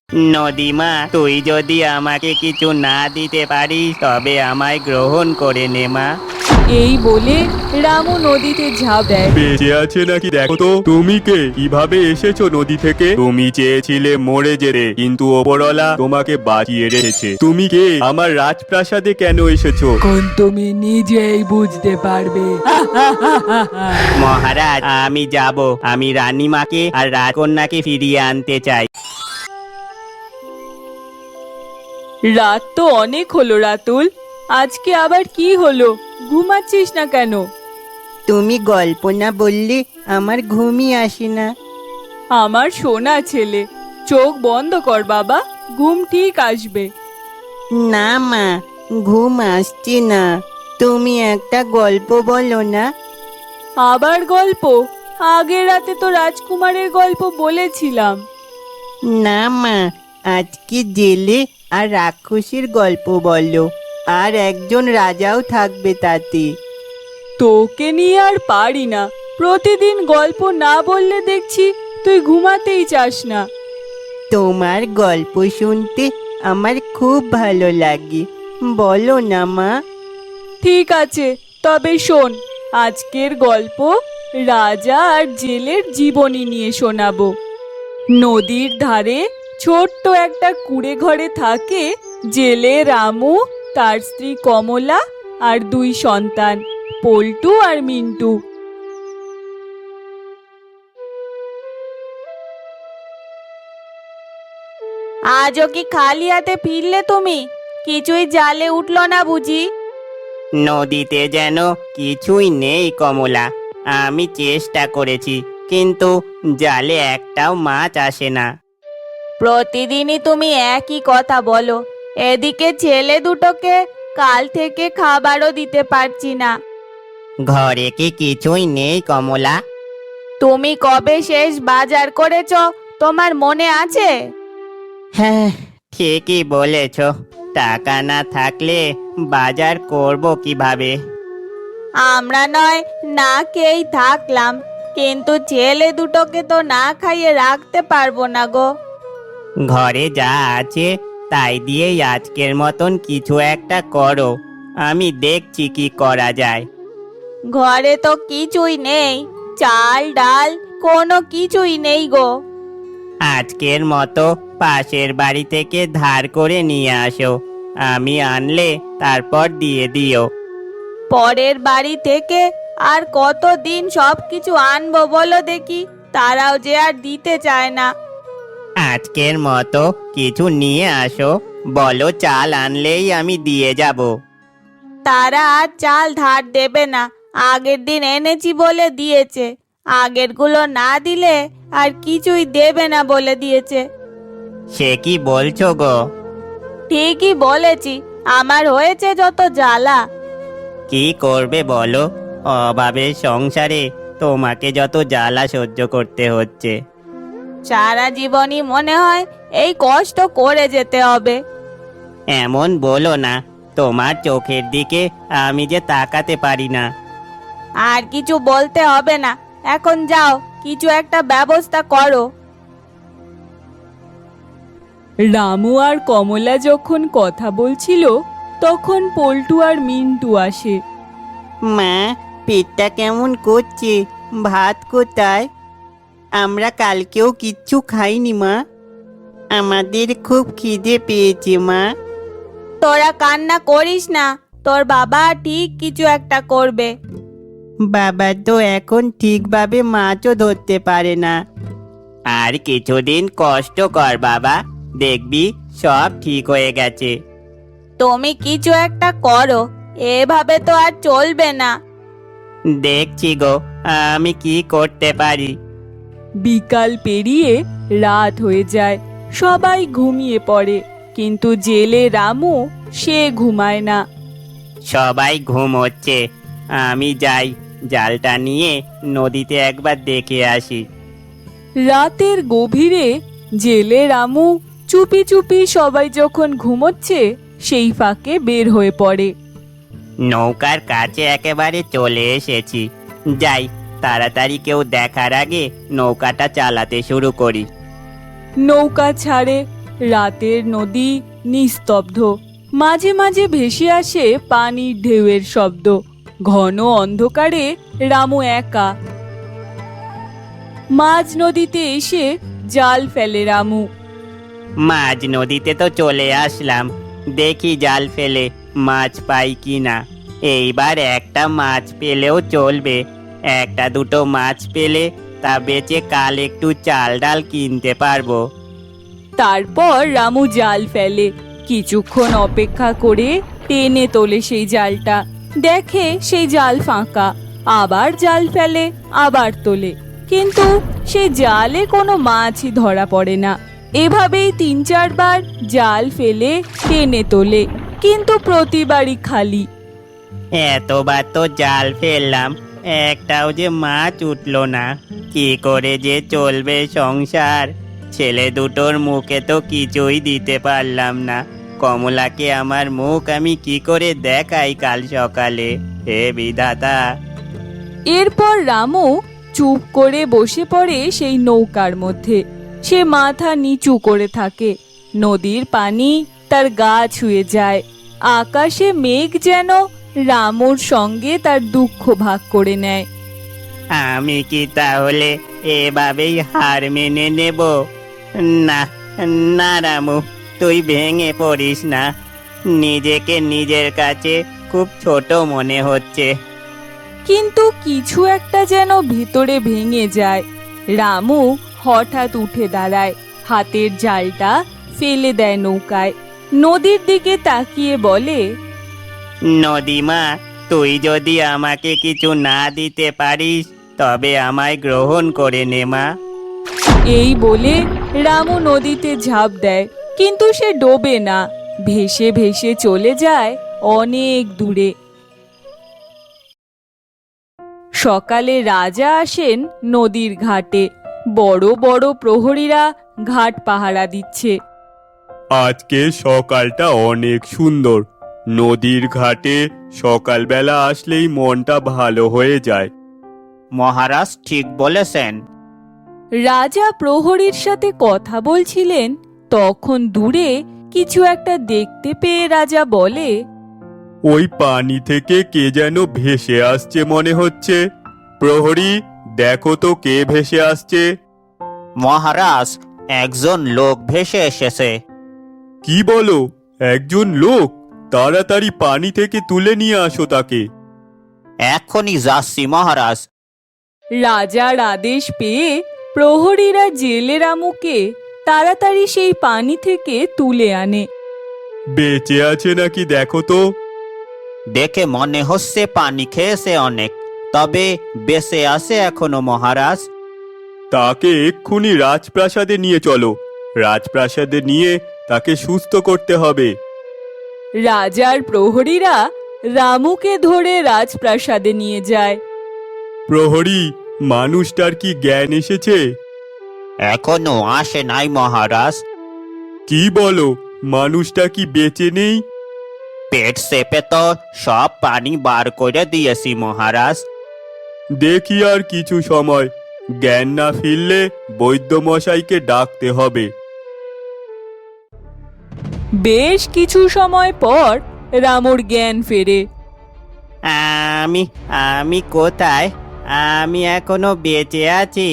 নদীমা, তুই যদি আমাকে কিছু না দিতে পারিস তবে আমায় গ্রহণ করে নে মা। এই বলে রামু নদীতে ঝাঁপ দেয়। বেঁচে আছে নাকি দেখো তো। তুমি কে? কিভাবে এসেছো নদী থেকে? তুমি চেয়েছিলে মরে যেতে, কিন্তু ওপরওয়ালা তোমাকে বাঁচিয়ে রেখেছে। তুমি কে? আমার রাজপ্রাসাদে কেন এসেছো? কোন তুমি নিজেই বুঝতে পারবে। মহারাজ, আমি যাব। আমি রানীমাকে আর রাজকন্যাকে ফিরিয়ে আনতে চাই। রাত তো অনেক হলো রাতুল, আজকে আবার কি হলো? ঘুমাচ্ছিস না কেন? তুমি গল্প না বললে আমার ঘুমই আসে না। আমার সোনা ছেলে, চোখ বন্ধ কর বাবা, ঘুম ঠিক আসবে। না মা, ঘুম আসছে না। তুমি একটা গল্প বলো না। আবার গল্প? আগের রাতে তো রাজকুমারের গল্প বলেছিলাম। না মা, আজকে জেলে আর রাক্ষসীর গল্প বলো। আর একজন রাজাও থাকবে তাতে। তোকে নিয়ে আর পারি না, প্রতিদিন গল্প না বললে দেখছি তুই ঘুমাতেই চাস না। তোমার গল্প শুনতে আমার খুব ভালো লাগে, বলো না মা। ঠিক আছে, তবে শোন, আজকের গল্প রাজা আর জেলের জীবনী নিয়ে শোনাবো। নদীর ধারে ছোট্ট একটা কুঁড়ে ঘরে থাকে জেলে রামু, তার স্ত্রী কমলা আর দুই সন্তান পল্টু আর মিন্টু। আজও কি খালি হাতে ফিরলে তুমি? কিছুই জালে উঠলো না বুঝি? নদীতে যেন কিছুই নেই কমলা। আমি চেষ্টা করেছি, কিন্তু জালে একটাও মাছ আসে না। প্রতিদিনই তুমি একই কথা বলো। এদিকে ছেলে দুটোকে কাল থেকে খাবারও দিতে পারছি না। ঘরে কি কিছুই নেই কমলা? তুমি কবে শেষ বাজার করেছো তোমার মনে আছে? হ্যাঁ, ঠিকই বলেছ। টাকা না থাকলে বাজার করব কিভাবে? আমরা নয় না খেয়েই থাকলাম, কিন্তু ছেলে দুটোকে তো না খাইয়ে রাখতে পারবো না গো। ঘরে যা আছে তাই দিয়েই আজকের মতন কিছু একটা করো। আমি দেখছি কি করা যায়। ঘরে তো কিছুই নেই, চাল ডাল কোনো কিছুই নেই গো। আজকের মতো পাশের বাড়ি থেকে ধার করে নিয়ে আসো। আমি আনলে তারপর দিয়ে দিও। পরের বাড়ি থেকে আর কতদিন সব কিছু আনবো বলো দেখি, তারাও যে আর দিতে চায় না। আজকের মতো কিছু নিয়ে আসো, বলো চাল আনলেই আমি দিয়ে যাব। তারা আর চাল ধার দেবে না, আগের দিন এনেছি বলে দিয়েছে। আগেরগুলো না দিলে আর কিছুই দেবে না বলে দিয়েছে। সে কি বলছো গো? ঠিকই বলেছি, আমার হয়েছে যত জ্বালা। কি করবে বলো? অভাবের সংসারে তোমাকে যত জ্বালা সহ্য করতে হচ্ছে। সারা জীবনই মনে হয় এই কষ্ট করে যেতে হবে। এমন বলো না, তোমার চোখের দিকে আমি যে তাকাতে পারি না। আর কিছু বলতে হবে না, এখন যাও কিছু একটা ব্যবস্থা করো। রামু আর কমলা যখন কথা বলছিল তখন পল্টু আর মিন্টু আসে। মা, পেটটা কেমন করছে, ভাত কোথায়? আমরা কালকেও কিচ্ছু খাইনি মা। আমাদের খুব খিদে পেয়েছে মা। তোরা কান্না করিস না, তোর বাবা ঠিক কিছু একটা করবে। বাবা তো এখন ঠিকভাবে মাছও ধরতে পারে না। আর কিছুদিন কষ্ট কর বাবা, দেখবি সব ঠিক হয়ে গেছে। তুমি কিছু একটা করো, এভাবে তো আর চলবে না। দেখছি গো, আমি কি করতে পারি। বিকাল পেরিয়ে রাত হয়ে যায়, সবাই ঘুমিয়ে পড়ে, কিন্তু জেলে রামু সে ঘুমায় না। সবাই ঘুম হচ্ছে, আমি যাই জালটা নিয়ে নদীতে একবার দেখে আসি। রাতের গভীরে জেলে রামু চুপি চুপি সবাই যখন ঘুমোচ্ছে সেই ফাঁকে বের হয়ে পড়ে। নৌকার কাছে একেবারে চলে এসেছি। যাই, তাড়াতাড়ি কেউ দেখার আগে নৌকাটা চালাতে শুরু করি। নৌকা ছাড়ে, রাতের নদী নিস্তব্ধ। মাঝে মাঝে ভেসে আসে পানির ঢেউয়ের শব্দ। ঘন অন্ধকারে রামু একা। মাঝ নদীতে এসে জাল ফেলে রামু। মাঝ নদীতে তো চলে আসলাম, দেখি জাল ফেলে মাছ পাই কিনা। এইবার একটা মাছ পেলেও চলবে, একটা দুটো মাছ পেলে তা বেচে কাল একটু চাল ডাল কিনতে পারবো। তারপর রামু জাল ফেলে। কিছুক্ষণ অপেক্ষা করে টেনে তোলে সেই জালটা। দেখে সেই জাল ফাঁকা। আবার জাল ফেলে, আবার তোলে, কিন্তু সেই জালে কোনো মাছই ধরা পড়ে না। এভাবেই 3-4 বার জাল ফেলে টেনে তোলে, কিন্তু প্রতিবারই খালি। এতবার তো জাল ফেললাম, একটাও যে মাছ উঠলো না। কি করে যে চলবে সংসার? ছেলে দুটোর মুখে তো কিছুই দিতে পারলাম না। কমলাকে আমার মুখ আমি কি করে দেখাই কাল সকালে? হে বিধাতা! এরপর রামু চুপ করে বসে পড়ে সেই নৌকার মধ্যে। সে মাথা নিচু করে থাকে। নদীর পানি তার গা ছুঁয়ে যায়। আকাশে মেঘ যেন রামুর সঙ্গে তার দুঃখ ভাগ করে নেয়। আমি কি তাহলে এভাবেই হার মেনে নেব? না, না রামু, তুই ভেঙে পড়িস না। নিজেকে নিজের কাছে খুব ছোট মনে হচ্ছে। কিন্তু কিছু একটা যেন ভিতরে ভেঙে যায়। রামু হঠাৎ উঠে দাঁড়ায়, হাতের জালটা ফেলে দেয় নৌকায়। নদীর দিকে তাকিয়ে বলে, নদীমা, তুই যদি আমাকে কিছু না দিতে পারিস তবে আমায় গ্রহণ করে নে মা। এই বলে রামু নদীতে ঝাঁপ দেয়, কিন্তু সে ডোবে না, ভেসে ভেসে চলে যায় অনেক দূরে। সকালে রাজা আসেন নদীর ঘাটে। বড় বড় প্রহরীরা ঘাট পাহারা দিচ্ছে। আজকে সকালটা অনেক সুন্দর। নদীর ঘাটে সকালবেলা আসলেই মনটা ভালো হয়ে যায়। মহারাজ ঠিক বলেছেন। রাজা প্রহরীর সাথে কথা বলছিলেন, তখন দূরে কিছু একটা দেখতে পেয়ে রাজা বলে, ওই পানি থেকে কে যেন ভেসে আসছে মনে হচ্ছে। প্রহরী, দেখো তো কে ভেসে আসছে। মহারাজ, একজন লোক ভেসে এসেছে। কি বলো? একজন লোক? তাড়াতাড়ি পানি থেকে তুলে নিয়ে আসো তাকে। এখনই যাচ্ছি মহারাজ। রাজার আদেশ পেয়ে প্রহরীরা জেলে রামুকে তাড়াতাড়ি সেই পানি থেকে তুলে আনে। বেঁচে আছে নাকি দেখো তো। দেখে মনে হচ্ছে পানি খেয়েছে অনেক, তবে বেঁচে আছে এখনো মহারাজ। তাকে এক্ষুনি রাজপ্রাসাদে নিয়ে চলো। রাজপ্রাসাদে নিয়ে তাকে সুস্থ করতে হবে। রাজার প্রহরীরা রামুকে ধরে রাজপ্রাসাদে নিয়ে যায়। প্রহরী, মানুষটার কি জ্ঞান এসেছে? এখনো আসে নাই মহারাজ। কি বলো? মানুষটা কি বেঁচে নেই? পেট চেপে তো সব পানি বার করে দিয়েছি মহারাজ। দেখি আর কিছু সময়। জ্ঞান না ফিরলে বৈদ্য মশাইকে ডাকতে হবে। বেশ কিছু সময় পর রামুর জ্ঞান ফেরে। আমি আমি কোথায়? আমি এখনো বেঁচে আছি।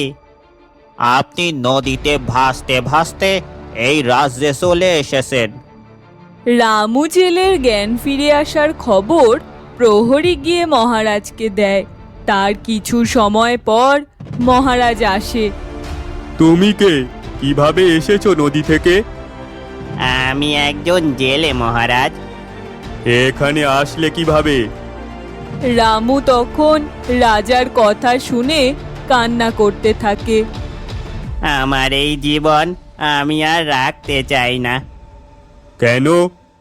আপনি নদীতে ভাসতে ভাসতে এই রাজ্যে চলে এসেছেন। রামু জেলের জ্ঞান ফিরে আসার খবর প্রহরী গিয়ে মহারাজকে দেয়। তার কিছু সময় পর মহারাজ আসে। তুমি কে? কিভাবে এসেছো নদী থেকে? আমি একজন জেলে মহারাজ। এখানে আসলে কিভাবে? রামু তখন রাজার কথা শুনে কান্না করতে থাকে। আমার এই জীবন আমি আর রাখতে চাই না। কেন?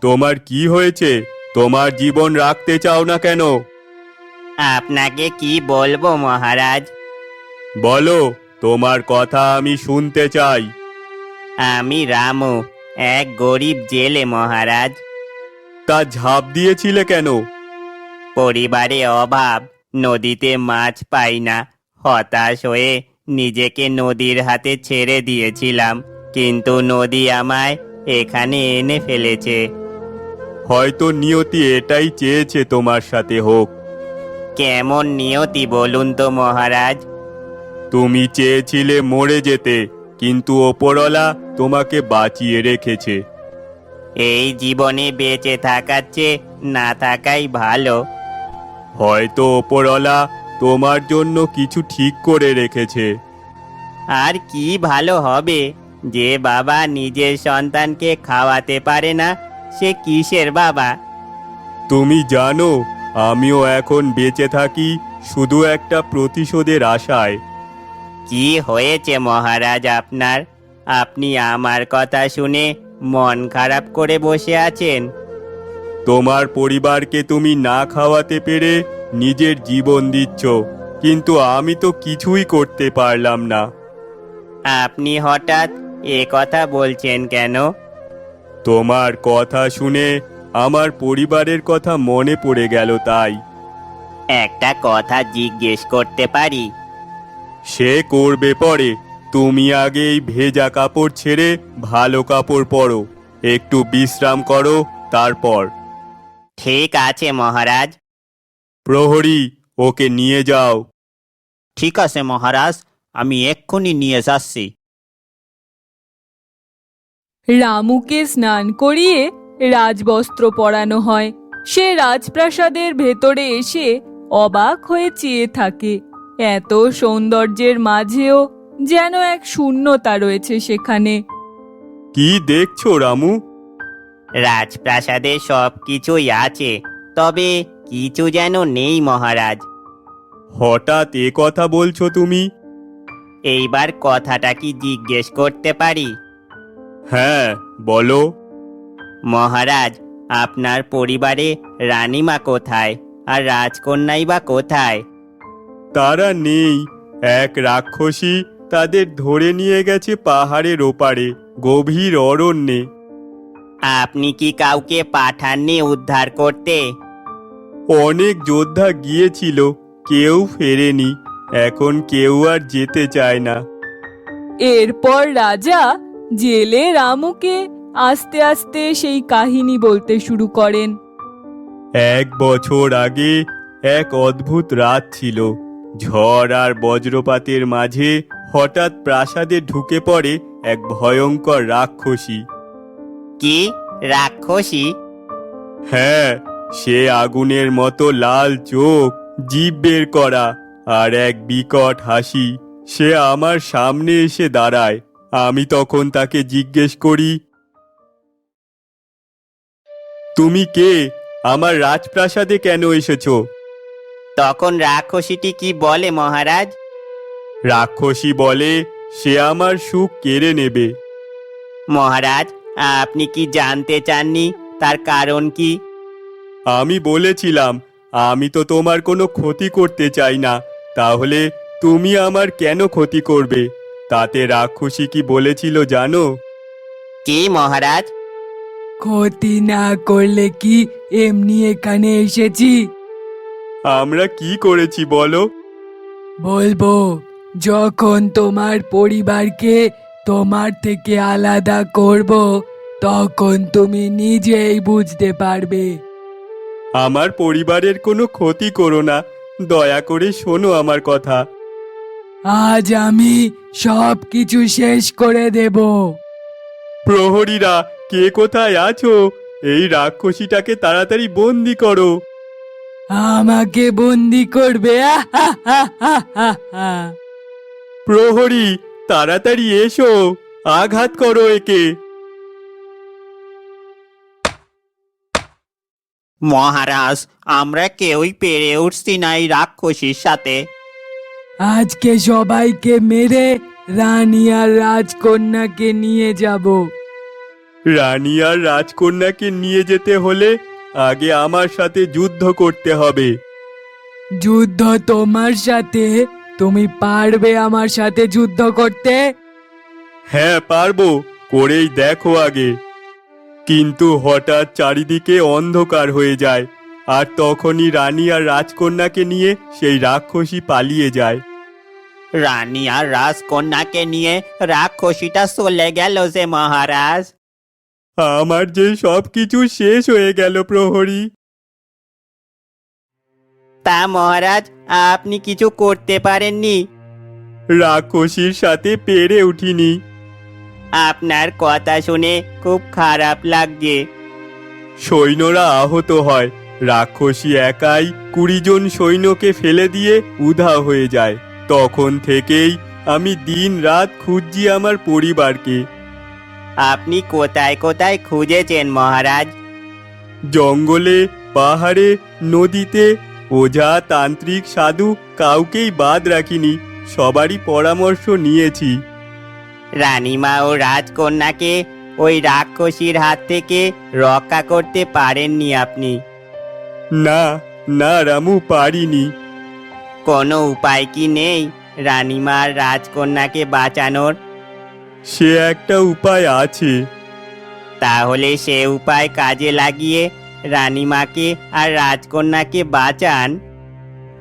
তোমার কি হয়েছে? তোমার জীবন রাখতে চাও না কেন? আপনাকে কি বলবো মহারাজ? বলো, তোমার কথা আমি শুনতে চাই। আমি রামু, এক গরিব জেলে মহারাজ। তা ঝাঁপ দিয়েছিলে কেন? পরিবারে অভাব, নদীতে মাছ পাই না। হতাশ হয়ে নিজেকে নদীর হাতে ছেড়ে দিয়েছিলাম, কিন্তু নদী আমায় এখানে এনে ফেলেছে। হয়তো নিয়তি এটাই চেয়েছে তোমার সাথে হোক। কেমন নিয়তি বলুন তো মহারাজ? তুমি চেয়েছিলে মরে যেতে, কিন্তু ওপরওয়ালা তোমাকে বাঁচিয়ে রেখেছে। এই জীবনে বেঁচে থাকার চেয়ে না থাকাই ভালো। হয়তো ওপরওয়ালা তোমার জন্য কিছু ঠিক করে রেখেছে। আর কি ভালো হবে? যে বাবা নিজের সন্তানকে খাওয়াতে পারে না, সে কিসের বাবা? তুমি জানো, আমিও এখন বেঁচে থাকি শুধু একটা প্রতিশোধের আশায়। কি হয়েছে মহারাজ আপনার? আপনি আমার কথা শুনে মন খারাপ করে বসে আছেন। তোমার পরিবারকে তুমি না খাওয়াতে পেরে নিজের জীবন দিচ্ছ, কিন্তু আমি তো কিছুই করতে পারলাম না। আপনি হঠাৎ এ কথা বলছেন কেন? তোমার কথা শুনে আমার পরিবারের কথা মনে পড়ে গেল তাই। একটা কথা জিজ্ঞেস করতে পারি? সে করবে পরে। তুমি আগে এই ভেজা কাপড় ছেড়ে ভালো কাপড় পরো, একটু বিশ্রাম করো, তারপর। ঠিক আছে মহারাজ। প্রহরী, ওকে নিয়ে যাও। ঠিক আছে মহারাজ, আমি এক্ষুনি নিয়ে যাচ্ছি। রামুকে স্নান করিয়ে রাজবস্ত্র পরানো হয়। সে রাজপ্রাসাদের ভেতরে এসে অবাক হয়ে চেয়ে থাকে। এত সৌন্দর্যের মাঝেও যেন এক শূন্যতা রয়েছে সেখানে। কি দেখছো রামু? রাজপ্রাসাদে সব কিছুই আছে, তবে কিছু যেন নেই মহারাজ। হঠাৎ এ কথা বলছো তুমি? এইবার কথাটা কি জিজ্ঞেস করতে পারি? হ্যাঁ, বলো। মহারাজ, আপনার পরিবারে রানীমা কোথায়, আর রাজকন্যাই বা কোথায়? তারা নেই। এক রাক্ষসী তাদের ধরে নিয়ে গেছে পাহাড়ের ওপারে, গভীর অরণ্যে। আপনি কি কাউকে পাঠাননি উদ্ধার করতে? অনেক যোদ্ধা গিয়েছিল, কেউ ফেরেনি। এখন কেউ আর যেতে চায় না। এরপর রাজা জেলে রামুকে আস্তে আস্তে সেই কাহিনী বলতে শুরু করেন। 1 বছর আগে এক অদ্ভুত রাত ছিল। ঝড় আর বজ্রপাতের মাঝে হঠাৎ প্রাসাদে ঢুকে পড়ে এক ভয়ঙ্কর রাক্ষসী। কি রাক্ষসী? হ্যাঁ, সে আগুনের মতো লাল চোখ, জিভ বের করা, আর এক বিকট হাসি। সে আমার সামনে এসে দাঁড়ায়। আমি তখন তাকে জিজ্ঞেস করি, তুমি কে? আমার রাজপ্রাসাদে কেন এসেছো? তখন রাক্ষসীটি কি বলে মহারাজ? রাক্ষসী বলে, সে আমার সুখ কেড়ে নেবে। মহারাজ, আপনি কি জানতে চাননি তার কারণ কি? আমি বলেছিলাম, আমি তো তোমার কোনো ক্ষতি করতে চাই না, তাহলে তুমি আমার কেন ক্ষতি করবে? তাতে রাক্ষসী কি বলেছিল জানো? কি মহারাজ? ক্ষতি না করলে কি এমনি এখানে এসেছি? আমরা কি করেছি বলো? বলবো, যখন তোমার পরিবারকে তোমার থেকে আলাদা করব, তখন তুমি নিজেই বুঝতে পারবে। আমার পরিবারের কোনো ক্ষতি করো না, দয়া করে শোনো আমার কথা। আজ আমি সব কিছু শেষ করে দেব। প্রহরীরা, কে কোথায় আছো? এই রাক্ষসীটাকে তাড়াতাড়ি বন্দি করো। আমাকে বন্দি করবে? প্রহরী, তাড়াতাড়ি এসো, আঘাত করো একে। মহারাজ, আমরা কেউই পেরে উঠছি না এই রাক্ষসীর সাথে। আজকে সবাইকে মেরে রানী আর রাজকন্যাকে নিয়ে যাব। রানী আর রাজকন্যাকে নিয়ে যেতে হলে আগে আমার সাথে যুদ্ধ করতে হবে। যুদ্ধ তোমার সাথে? তুমি পারবে আমার সাথে যুদ্ধ করতে? হ্যাঁ, পারবো, করেই দেখো আগে। কিন্তু হঠাৎ চারিদিকে অন্ধকার হয়ে যায়, আর তখনই রানী আর রাজকন্যাকে নিয়ে সেই রাক্ষসী পালিয়ে যায়। রানী আর রাজকন্যাকে নিয়ে রাক্ষসীটা চলে গেল যে মহারাজ। আমার যে সব কিছু শেষ হয়ে গেল প্রহরী। তা মহারাজ, আপনি কিছু করতে পারেননি? রাক্ষসীর সাথে পেরে উঠিনি। আপনার কথা শুনে খুব খারাপ লাগছে। সৈন্যরা আহত হয়, রাক্ষসী একাই 20 জন সৈন্যকে ফেলে দিয়ে উধাও হয়ে যায়। তখন থেকেই আমি দিন রাত খুঁজছি আমার পরিবারকে। আপনি কোথায় কোথায় খুঁজেছেন মহারাজ? জঙ্গলে, পাহাড়ে, নদীতে, ওঝা, তান্ত্রিক, সাধু কাউকেই বাদ রাখিনি। সবারই পরামর্শ নিয়েছি। রানীমা ও রাজকন্যাকে ওই রাক্ষসীর হাত থেকে রক্ষা করতে পারেননি আপনি? না, না রামু, পারিনি। কোনো উপায় কি নেই রানীমা আর রাজকন্যাকে বাঁচানোর? সে একটা উপায় আছে। তাহলে সে উপায় কাজে লাগিয়ে রানীমাকে আর রাজকন্যাকে বাঁচান।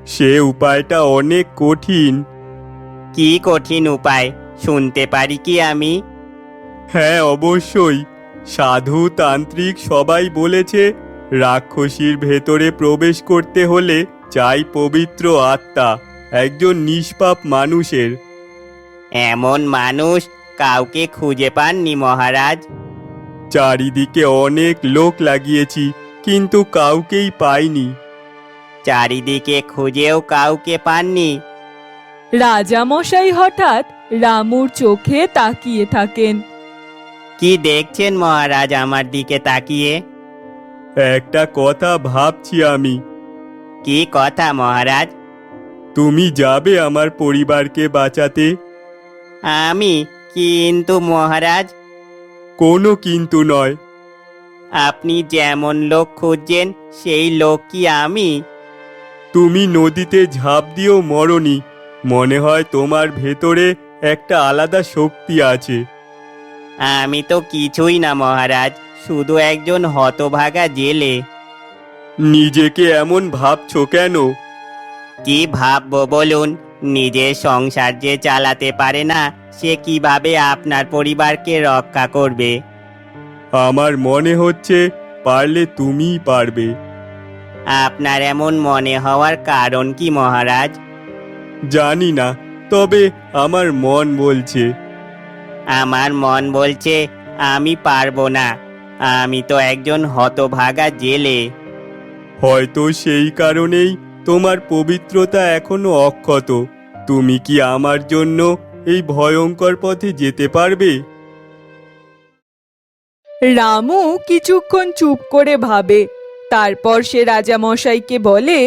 সে উপায়টা অনেক কঠিন। কি কঠিন উপায়, শুনতে পারি কি আমি? হ্যাঁ, অবশ্যই। সাধু, তান্ত্রিক সবাই বলেছে রাক্ষসীর ভেতরে প্রবেশ করতে হলে চাই পবিত্র আত্মা, একজন নিষ্পাপ মানুষের। এমন মানুষ কাউকে খুঁজে পাননি মহারাজ? চারিদিকে অনেক লোক লাগিয়েছি, কিন্তু কাউকেই পাইনি। চারিদিকে খুঁজেও কাউকে পাননি? রাজামশাই হঠাৎ রামুর চোখে তাকিয়ে থাকেন। কি দেখছেন মহারাজ আমার দিকে তাকিয়ে? একটা কথা ভাবছি আমি। কি কথা মহারাজ? তুমি যাবে আমার পরিবারকে বাঁচাতে? আমি? কিন্তু মহারাজ, কোনো কিন্তু নয়। আপনি যেমন লোক খুঁজছেন সেই লোক কি আমি? তুমি নদীতে ঝাঁপ দিয়েও মরনি। মনে হয় তোমার ভেতরে একটা আলাদা শক্তি আছে। আমি তো কিছুই না মহারাজ, শুধু একজন হতভাগা জেলে। নিজেকে এমন ভাবছো কেন? কি ভাববো বলুন? নিজের সংসার যে চালাতে পারে না, সে কিভাবে আপনার পরিবারকে রক্ষা করবে? আমার মনে হচ্ছে পারলে তুমিই পারবে। আপনার এমন মনে হওয়ার কারণ কি মহারাজ? জানি না, তবে আমার মন বলছে। আমার মন বলছে আমি পারবো না। আমি তো একজন হতভাগা জেলে। হয়তো সেই কারণেই তোমার পবিত্রতা এখনো অক্ষত। তুমি কি আমার জন্য এই ভয়ঙ্কর পথে যেতে পারবে? রামু কিছুক্ষণ চুপ করে ভাবে। তারপর সে রাজামশাইকে বলে,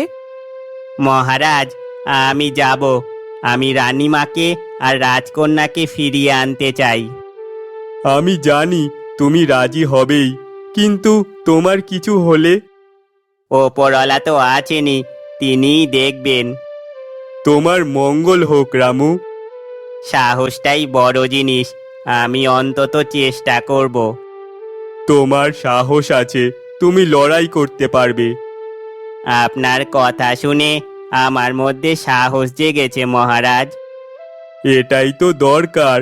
মহারাজ, আমি যাব। আমি রানীমাকে আর রাজকন্যাকে ফিরিয়ে আনতে চাই। আমি জানি তুমি রাজি হবেই, কিন্তু তোমার কিছু হলে? ওপরওয়ালা তো আছেনই, তিনিই দেখবেন। তোমার মঙ্গল হোক রামু। সাহসটাই বড় জিনিস, আমি অন্তত চেষ্টা করব। তোমার সাহস আছে, তুমি লড়াই করতে পারবে। আপনার কথা শুনে আমার মধ্যে সাহস জেগেছে মহারাজ। এটাই তো দরকার।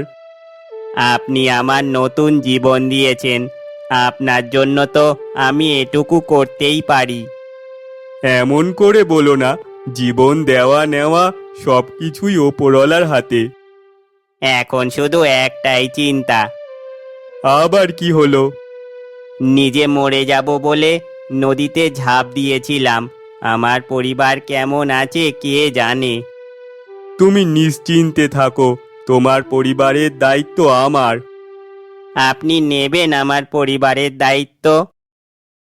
আপনি আমার নতুন জীবন দিয়েছেন, আপনার জন্য তো আমি এটুকু করতেই পারি। এমন করে বলো না, জীবন দেওয়া নেওয়া সবকিছুই ওপরওয়ালার হাতে। এখন শুধু একটাই চিন্তা, আবার কি হলো? নিজে মরে যাব বলে নদীতে ঝাঁপ দিয়েছিলাম। আমার পরিবার কেমন আছে কে জানে। তুমি নিশ্চিন্তে থাকো, তোমার পরিবারের দায়িত্ব আমার। আপনি নেবেন আমার পরিবারের দায়িত্ব?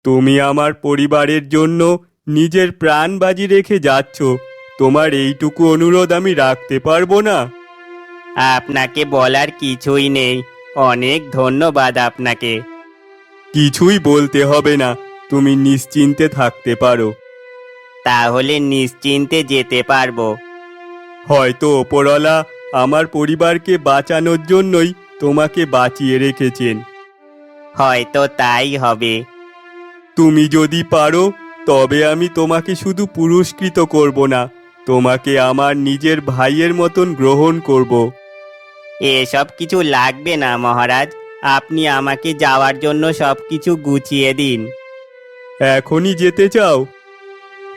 তুমি আমার পরিবারের জন্য নিজের প্রাণ বাজি রেখে যাচ্ছ, তোমার এইটুকু অনুরোধ আমি রাখতে পারবো না? আপনাকে বলার কিছুই নেই, অনেক ধন্যবাদ আপনাকে। কিছুই বলতে হবে না, তুমি নিশ্চিন্তে থাকতে পারো। তাহলে নিশ্চিন্তে যেতে পারবো। হয়তো ওপরওয়ালা আমার পরিবারকে বাঁচানোর জন্যই তোমাকে বাঁচিয়ে রেখেছেন। হয়তো তাই হবে। তুমি যদি পারো, তবে আমি তোমাকে শুধু পুরস্কৃত করব না, তোমাকে আমার নিজের ভাইয়ের মতন গ্রহণ করব। এসব কিছু লাগবে না মহারাজ, আপনি আমাকে যাওয়ার জন্য সবকিছু গুছিয়ে দিন। এখনই যেতে চাও?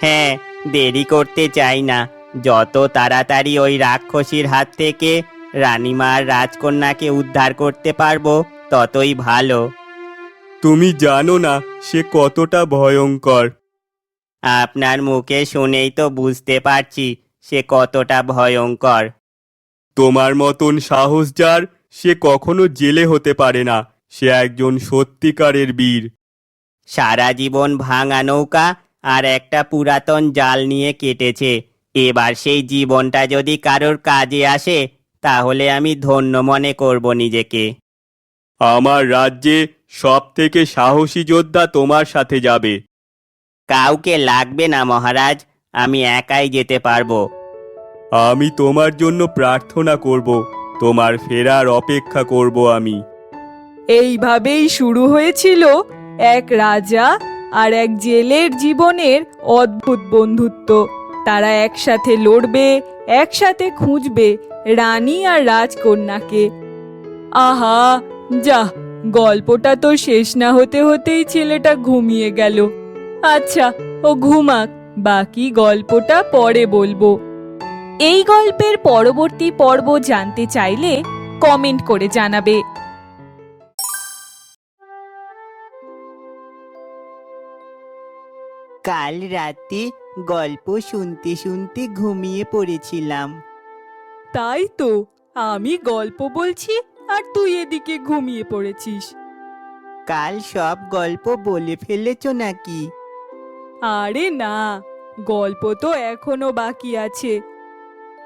হ্যাঁ, দেরি করতে চাই না। যত তাড়াতাড়ি ওই রাক্ষসীর হাত থেকে রানীমা আর রাজকন্যাকে উদ্ধার করতে পারবো ততই ভালো। তুমি জানো না সে কতটা ভয়ঙ্কর। আপনার মুখে শুনেই তো বুঝতে পারছি সে কতটা ভয়ঙ্কর। তোমার মতন সাহস যার, সে কখনো জেলে হতে পারে না। সে একজন সত্যিকারের বীর। সারা জীবন ভাঙা নৌকা আর একটা পুরাতন জাল নিয়ে কেটেছে। এবার সেই জীবনটা যদি কারোর কাজে আসে তাহলে আমি ধন্য মনে করব নিজেকে। আমার রাজ্যে সব থেকে সাহসী যোদ্ধা তোমার সাথে যাবে। কাউকে লাগবে না মহারাজ, আমি একাই যেতে পারবো। আমি তোমার জন্য প্রার্থনা করব, তোমার ফেরার অপেক্ষা করব আমি। এইভাবেই শুরু হয়েছিল এক রাজা আর এক জেলের জীবনের অদ্ভুত বন্ধুত্ব। তারা একসাথে লড়বে, একসাথে খুঁজবে রানী আর রাজকন্যাকে। আহা, যা, গল্পটা তো শেষ না হতে হতেই ছেলেটা ঘুমিয়ে গেল। আচ্ছা, ও ঘুমাক, বাকি গল্পটা পরে বলবো। এই গল্পের পরবর্তী পর্ব জানতে চাইলে কমেন্ট করে জানাবে। কাল রাতে গল্প শুনতে শুনতে ঘুমিয়ে পড়েছিলাম। তাই তো, আমি গল্প বলছি আর তুই এদিকে ঘুমিয়ে পড়েছিস। কাল সব গল্প বলে ফেলেছো নাকি? আরে না, গল্প তো এখনো বাকি আছে।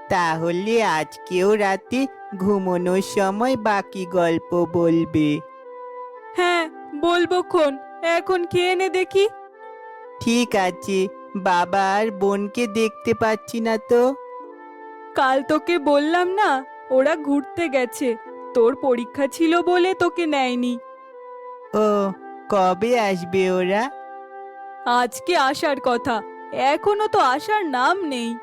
তাহলে আজকেও রাতে ঘুমানোর সময় বাকি গল্প বলবে? হ্যাঁ, বলবো খন, এখন খেয়ে নে দেখি। ঠিক আছে। বাবা আর বোনকে দেখতে পাচ্ছি না তো। কাল তোকে বললাম না, ওরা ঘুরতে গেছে। তোর পরীক্ষা ছিল বলে তোকে নেয়নি। ও, কবে আসবে ওরা? আজকে আসার কথা, এখনো তো আসার নাম নেই।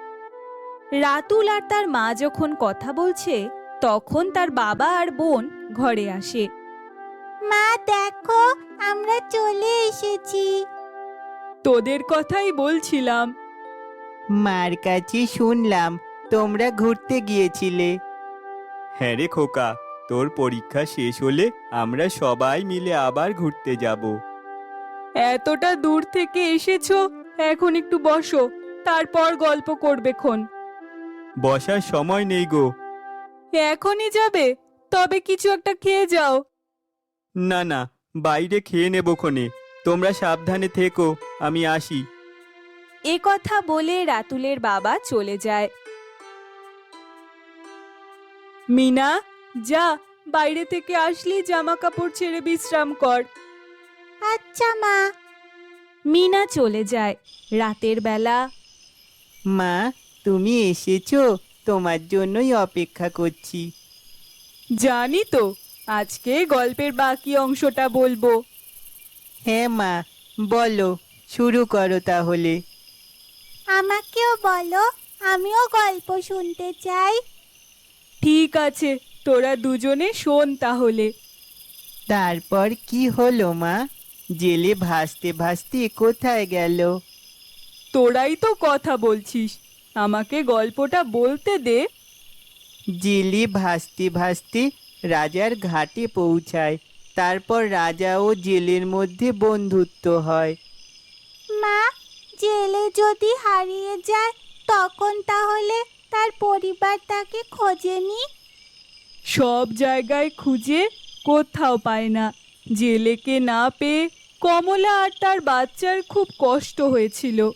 রাতুল আর তার মা যখন কথা বলছে তখন তার বাবা আর বোন ঘরে আসে। মা দেখো, আমরা চলে এসেছি। তোদের কথাই বলছিলাম। মার কাছে শুনলাম তোমরা ঘুরতে গিয়েছিলে। হ্যাঁ রে খোকা, তোর পরীক্ষা শেষ হলে আমরা সবাই মিলে আবার ঘুরতে যাব। এতটা দূর থেকে এসেছো, এখন একটু বসো, তারপর গল্প করবে খন। বসার সময় নেই গো। এখনই যাবে? তবে কিছু একটা খেয়ে যাও। না না, বাইরে খেয়ে নেবো খনে। তোমরা সাবধানে থেকো, আমি আসি। এ কথা বলে রাতুলের বাবা চলে যায়। মিনা, যা, বাইরে থেকে আসলি জামা কাপড় ছেড়ে বিশ্রাম কর। আচ্ছা মা। মিনা চলে যায়। রাতের বেলা মা, তুমি এসেছো? তোমার জন্যই অপেক্ষা করছি। জানি তো, আজকে গল্পের বাকি অংশটা বলবো। হ্যাঁ মা, বলো, শুরু করো তাহলে। আমাকেও বলো, আমিও গল্প শুনতে চাই। ঠিক আছে, তোরা দুজনে শোন তাহলে। তারপর কি হলো মা? জেলে ভাসতে ভাসতে কোথায় গেল? তোরাই তো কথা বলছিস, আমাকে গল্পটা বলতে দে। জেলে ভাসতে ভাসতে রাজার ঘাটে পৌঁছায়। তারপর রাজা ও জেলের মধ্যে বন্ধুত্ব হয়। মা, জেলে যদি হারিয়ে যায় তখন তাহলে তার পরিবার তাকে খোঁজেনি? সব জায়গায় খুঁজে কোথাও পায় না। জেলেকে না পেয়ে কমলা আর তার বাচ্চার খুব কষ্ট হয়েছিল।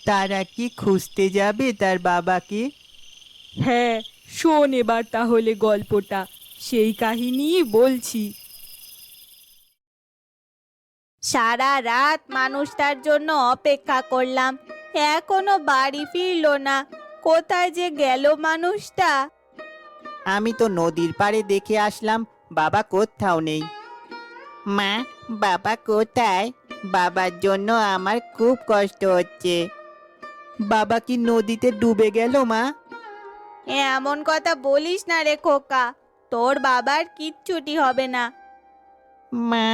তারা কি খুঁজতে যাবে তার বাবাকে? হ্যাঁ, শোন এবার তাহলে গল্পটা, সেই কাহিনীই বলছি। সারা রাত মানুষটার জন্য অপেক্ষা করলাম, এখনো বাড়ি ফিরলো না। কোথায় যে গেল মানুষটা? আমি তো নদীর পাড়ে দেখে আসলাম, বাবা কোথাও নেই। মা, বাবা কোথায়? বাবার জন্য আমার খুব কষ্ট হচ্ছে। বাবা কি নদীতে ডুবে গেল মা? এমন কথা বলিস না রে খোকা, তোর বাবার কিচ্ছুটি হবে না। মা,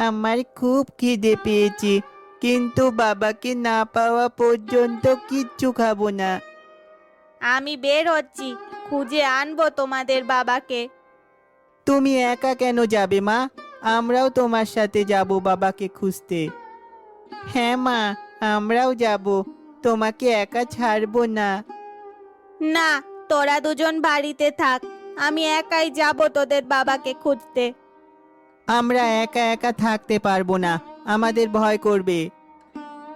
আমার খুব খিদে পেয়েছে, কিন্তু বাবাকে না পাওয়া পর্যন্ত কিচ্ছু খাবো না। আমি বের হচ্ছি, খুঁজে আনবো তোমাদের বাবাকে। তুমি একা কেন যাবে মা? আমরাও তোমার সাথে যাব বাবাকে খুঁজতে। হ্যাঁ মা, আমরাও যাব, তোমাকে একা ছাড়বো না। না, তোরা দুজন বাড়িতে থাক, আমি একাই যাব তোদের বাবাকে খুঁজতে। আমরা একা একা থাকতে পারবো না, আমাদের ভয় করবে।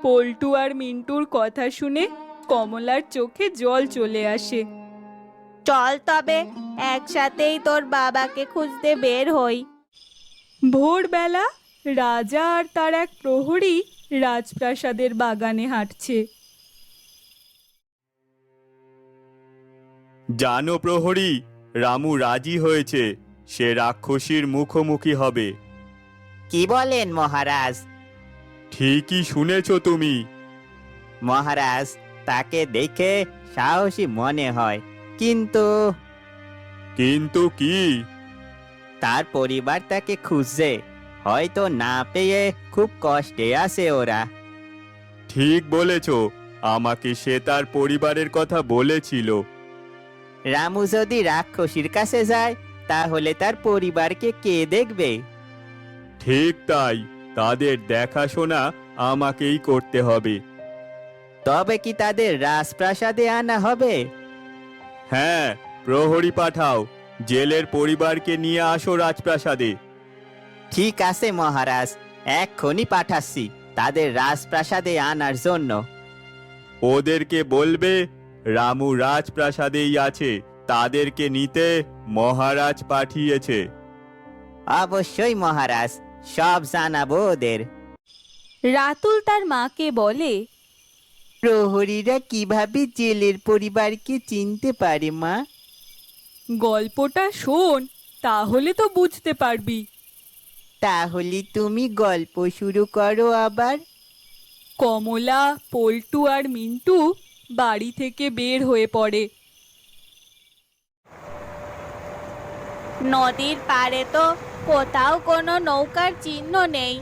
পল্টু আর মিন্টুর কথা শুনে কমলার চোখে জল চলে আসে। চল তবে একসাথেই তোর বাবাকে খুঁজতে বের হই। ভোরবেলা রাজা আর তার এক প্রহরী রাজপ্রাসাদের বাগানে হাঁটছে। জানো প্রহরী, রামু রাজি হয়েছে, সে রাক্ষসীর মুখোমুখি হবে। কি বলেন মহারাজ? ঠিকই শুনেছ তুমি। মহারাজ, তাকে দেখে সাহসী মনে হয়, কিন্তু কিন্তু কি? তার পরিবার তাকে খুঁজছে, হয়তো না পেয়ে খুব কষ্টে আছে ওরা। ঠিক বলেছ, আমাকে সে তার পরিবারের কথা বলেছিল। রামু যদি রাক্ষসীর কাছে যায়, তাহলে তার পরিবারকে কে দেখবে? ঠিক তাই, তাদের দেখাশোনা আমাকেই করতে হবে। তবে কি তাদের রাজপ্রাসাদে আনা হবে? হ্যাঁ, প্রহরী পাঠাও, জেলের পরিবারকে নিয়ে আসো রাজপ্রাসাদে। ঠিক আছে মহারাজ, এক্ষুনি পাঠাচ্ছি তাদের রাজপ্রাসাদে আনার জন্য। ওদেরকে বলবে রামু রাজপ্রাসাদেই আছে, তাদেরকে নিতে মহারাজ পাঠিয়েছে। অবশ্যই মহারাজ, সব জানাবো ওদের। রাতুল তার মাকে বলে, প্রহরীরা কিভাবে জেলের পরিবারকে চিনতে পারে মা? গল্পটা শোন, তাহলে তো বুঝতে পারবি। তাহলে তুমি গল্প শুরু করো আবার। কমলা, পল্টু আর মিন্টু বাড়ি থেকে বের হয়ে পড়ে। নদীর পাড়ে তো কোথাও কোনো নৌকার চিহ্ন নেই।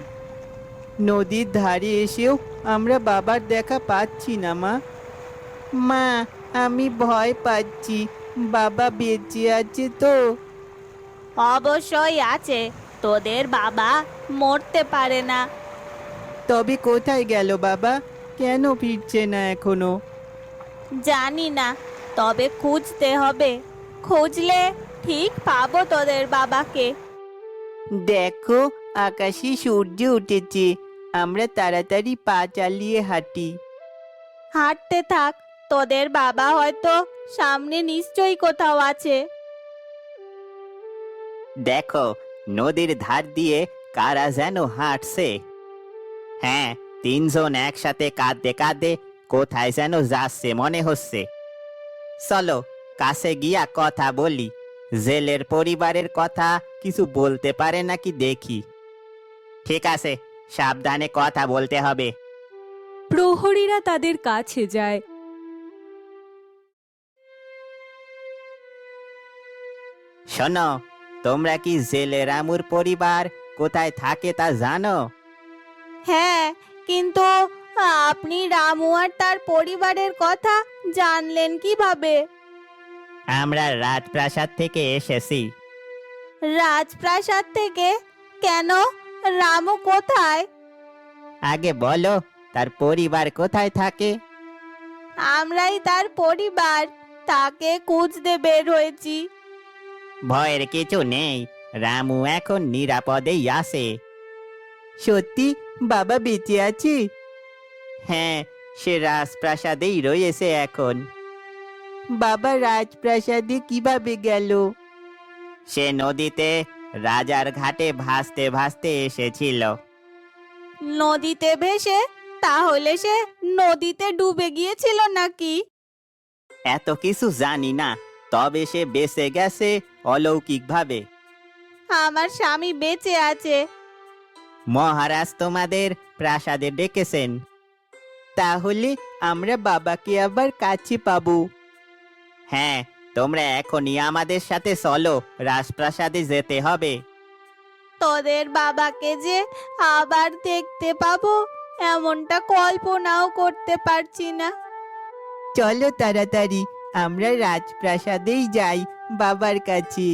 নদীর ধারে এসেও আমরা বাবার দেখা পাচ্ছি না মা। মা, আমি ভয় পাচ্ছি, বাবা বেঁচে আছে তো? অবশ্যই আছে, তোদের বাবা মরতে পারে না। তবে কোথায় গেল বাবা? কেন ফিরছে না এখনো? জানি না, তবে খুঁজতে হবে, খুঁজলে ঠিক পাবো তোদের বাবাকে। দেখো, আকাশে সূর্য উঠেছে, আমরা তাড়াতাড়ি পা চালিয়ে হাঁটি। হাঁটতে থাক, তোদের বাবা হয়তো সামনে নিশ্চয়ই কোথাও আছে। দেখো, নদীর ধার দিয়ে কারা যেন হাঁটছে। হ্যাঁ, তিনজন একসাথে কাঁদতে কাঁদতে কোথায় যেন যাচ্ছে মনে হচ্ছে। চলো, কাছে গিয়া কথা বলি, জেলের পরিবারের কথা কিছু বলতে পারে নাকি দেখি। ঠিক আছে, সাবধানে কথা বলতে হবে। প্রহরীরা তাদের কাছে যায়। শোনো, তোমরা কি জেলে রামুর পরিবার কোথায় থাকে তা জানো? হ্যাঁ, কিন্তু আপনি রামু আর তার পরিবারের কথা জানলেন কিভাবে? আমরা রাজপ্রাসাদ থেকে এসেছি। রাজপ্রাসাদ থেকে? কেন, রামু কোথায়? আগে বলো, তার পরিবার কোথায় থাকে? আমরাই তার পরিবার, তাকে খুঁজতে বের হয়েছি। ভয়ের কিছু নেই, রামু এখন নিরাপদেই আছে। সত্যি বাবা বেঁচে আছে? হ্যাঁ, সে রাজপ্রাসাদেই রয়েছে এখন। বাবা রাজপ্রাসাদে কিভাবে গেল? সে নদীতে রাজার ঘাটে ভাসতে ভাসতে এসেছিল। নদীতে ভেসে? তাহলে সে নদীতে ডুবে গিয়েছিল নাকি? এত কিছু জানি না, তবে সে বেঁচে গেছে অলৌকিকভাবে। আমার স্বামী বেঁচে আছে। মহারাজ তোমাদের প্রাসাদে ডেকেছেন, তাহলে আমরা বাবাকে আবার কাছে পাবো। হ্যাঁ, তোমরা এখনই আমাদের সাথে চলো, রাজপ্রাসাদে যেতে হবে। তোদের বাবাকে যে আবার দেখতে পাবো এমনটা কল্পনাও করতে পারছি না। চলো তাড়াতাড়ি আমরা রাজপ্রাসাদেই যাই বাবার কাছে।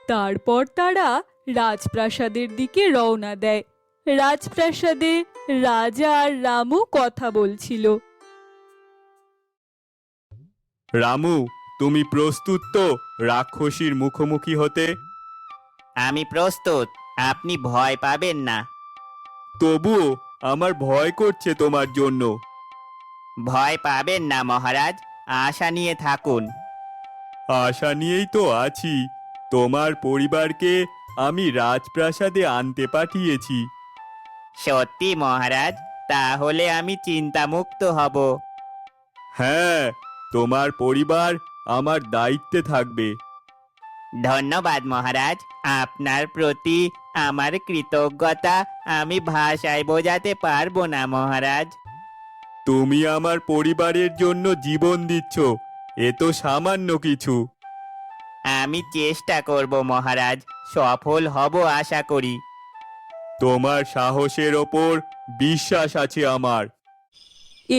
তারপর তারা রাজপ্রাসাদের দিকে রওনা দেয়। রাজপ্রাসাদে রাজা আর রামু কথা বলছিল। রামু, তুমি প্রস্তুত তো রাক্ষসীর মুখোমুখি হতে? আমি প্রস্তুত, আপনি ভয় পাবেন না। তবুও আমার ভয় করছে তোমার জন্য। ভয় পাবেন না মহারাজ, আশা নিয়ে থাকুন। আশা নিয়েই তো আছি। তোমার পরিবারকে আমি রাজপ্রাসাদে আনতে পাঠিয়েছি। সত্যি মহারাজ, তাহলে আমি চিন্তামুক্ত হব। হ্যাঁ, তোমার পরিবার আমার দায়িত্বে থাকবে। ধন্যবাদ মহারাজ, আপনার প্রতি আমার কৃতজ্ঞতা আমি ভাষায় বোঝাতে পারবো না মহারাজ। তুমি আমার পরিবারের জন্য জীবন দিচ্ছ, এ তো সামান্য কিছু। আমি চেষ্টা করব মহারাজ, সফল হব আশা করি। তোমার সাহসের ওপর বিশ্বাস আছে আমার।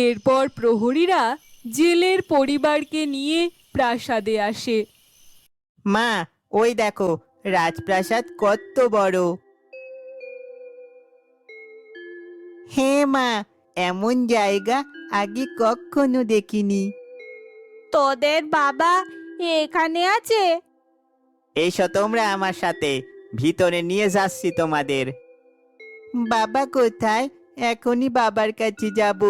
এরপর প্রহরীরা জেলের পরিবারকে নিয়ে প্রাসাদে আসে। মা, ওই দেখো রাজপ্রাসাদ কত বড়। হ্যাঁ মা, এমন জায়গা আগে কখনো দেখিনি। তোদের বাবা এখানে আছে? এসো তোমরা আমার সাথে, ভিতরে নিয়ে যাচ্ছি তোমাদের। বাবা কোথায়? এখনই বাবার কাছে যাব।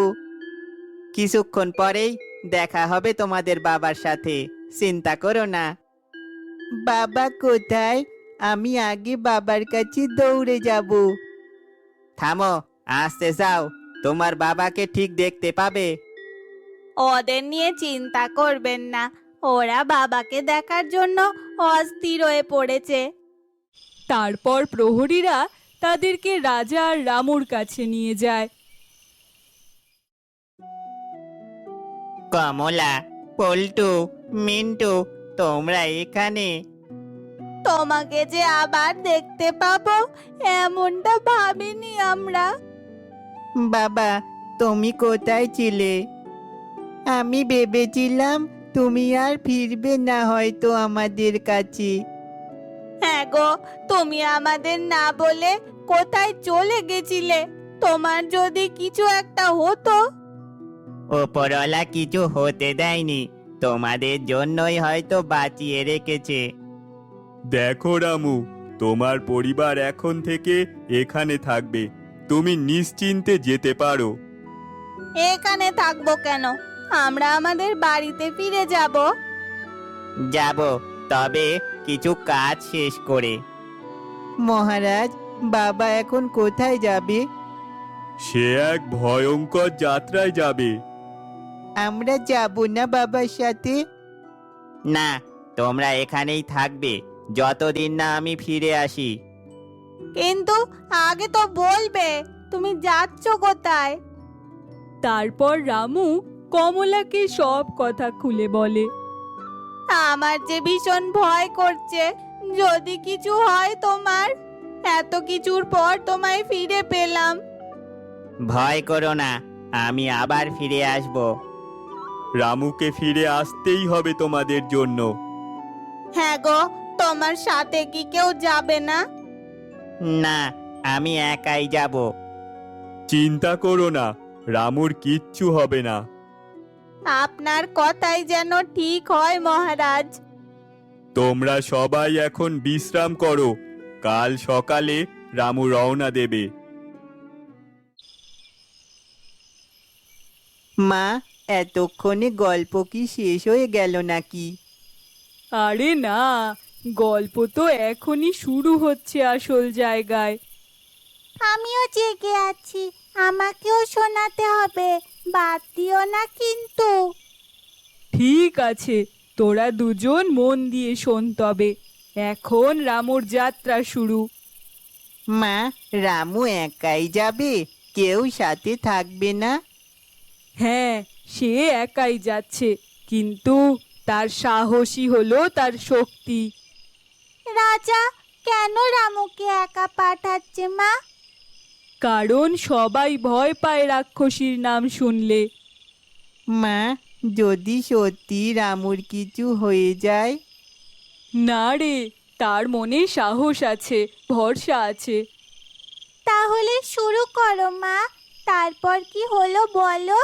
কিছুক্ষণ পরেই দেখা হবে তোমাদের বাবার সাথে, চিন্তা করো না। বাবা কোথায়? আমি আগে বাবার কাছে দৌড়ে যাব। থামো, আসতে যাও, তোমার বাবাকে ঠিক দেখতে পাবে। ওদের নিয়ে চিন্তা করবেন না, ওরা বাবাকে দেখার জন্য অস্থির হয়ে পড়েছে। তারপর প্রহরীরা তাদেরকে রাজা আর রামুর কাছে নিয়ে যায়। কমলা, পল্টু, মিন্টু, তোমরা এখানে? তোমাকে যে আবার দেখতে পাবো এমনটা ভাবিনি আমরা। বাবা, তুমি কোথায় ছিলে? আমি ভেবেছিলাম তুমি আর ফিরবে না হয়তো আমাদের কাছে। হ্যাঁ গো, তুমি আমাদের না বলে কোথায় চলে গেছিলে? তোমার যদি কিছু একটা হতো। ওপরওয়ালা কিছু হতে দেয়নি, তোমাদের জন্যই হয়তো বাঁচিয়ে রেখেছে। দেখো রামু, তোমার পরিবার এখন থেকে এখানে থাকবে। তুমি নিশ্চিন্তে যেতে পারো। এখানে থাকবো কেন? আমরা আমাদের বাড়িতে ফিরে যাব। যাব, তবে কিছু কাজ শেষ করে। মহারাজ, বাবা এখন কোথায় যাবে? সে এক ভয়ঙ্কর যাত্রায় যাবে। আমরা যাব না বাবার সাথে? না, তোমরা এখানেই থাকবে যতদিন না আমি ফিরে আসি। কিন্তু আগে তো বলবে তুমি যাচ্ছ কোথায়। তারপর রামু কমলাকে সব কথা খুলে বলে। আমার যে ভীষণ ভয় করছে, যদি কিছু হয় তোমার। এত কিছুর পর তোমায় ফিরে পেলাম। ভয় করো না, আমি আবার ফিরে আসব। রামুকে ফিরে আসতেই হবে তোমাদের জন্য। হ্যাঁ গো, তোমার সাথে কি কেউ যাবে না? না, আমি একাই যাব। চিন্তা করো না, রামুর কিচ্ছু হবে না। আপনার কথাই যেন ঠিক হয় মহারাজ। তোমরা সবাই এখন বিশ্রাম করো, কাল সকালে রামু রওনা দেবে। মা, এতক্ষণে গল্প কি শেষ হয়ে গেল নাকি? আরে না, গল্প তো এখনই শুরু হচ্ছে আসল জায়গায়। আমিও জেগে আছি, আমাকেও শোনাতে হবে, বাদ দিও না কিন্তু। ঠিক আছে, তোরা দুজন মন দিয়ে শোন তবে। এখন রামুর যাত্রা শুরু। মা, রামু একাই যাবে? কেউ সাথে থাকবে না? হ্যাঁ, সে একাই যাচ্ছে, কিন্তু তার সাহসী হলো তার শক্তি। রাজা, কেন রামুকে একা পাঠাচ্ছে মা? কারণ সবাই ভয় পায় রাক্ষসীর নাম শুনলে। মা, যদি সত্যি রামুর কিছু হয়ে যায়? না রে, তার মনে সাহস আছে, ভরসা আছে। তাহলে শুরু করো মা, তারপর কি হলো বলো।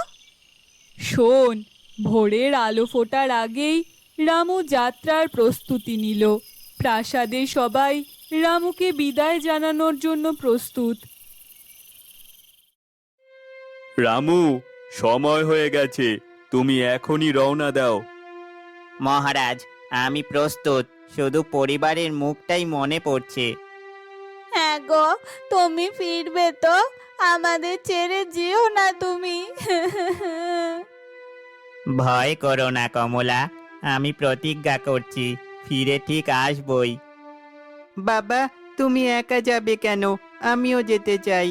শোন, ভোরের আলো ফোটার আগেই রামু যাত্রার প্রস্তুতি নিল। প্রাসাদে সবাই রামুকে বিদায় জানানোর জন্য প্রস্তুত। রামু, সময় হয়ে গেছে, তুমি এখনই রওনা দাও। মহারাজ, আমি প্রস্তুত, শুধু পরিবারের মুখটাই মনে পড়ছে। হ্যাঁ গো, তুমি ফিরবে তো? আমাদের ছেড়ে যেও না তুমি। ভয় করো না কমলা, আমি প্রতিজ্ঞা করছি ফিরে ঠিক আসবই। বাবা, তুমি একা যাবে কেন? আমিও যেতে চাই।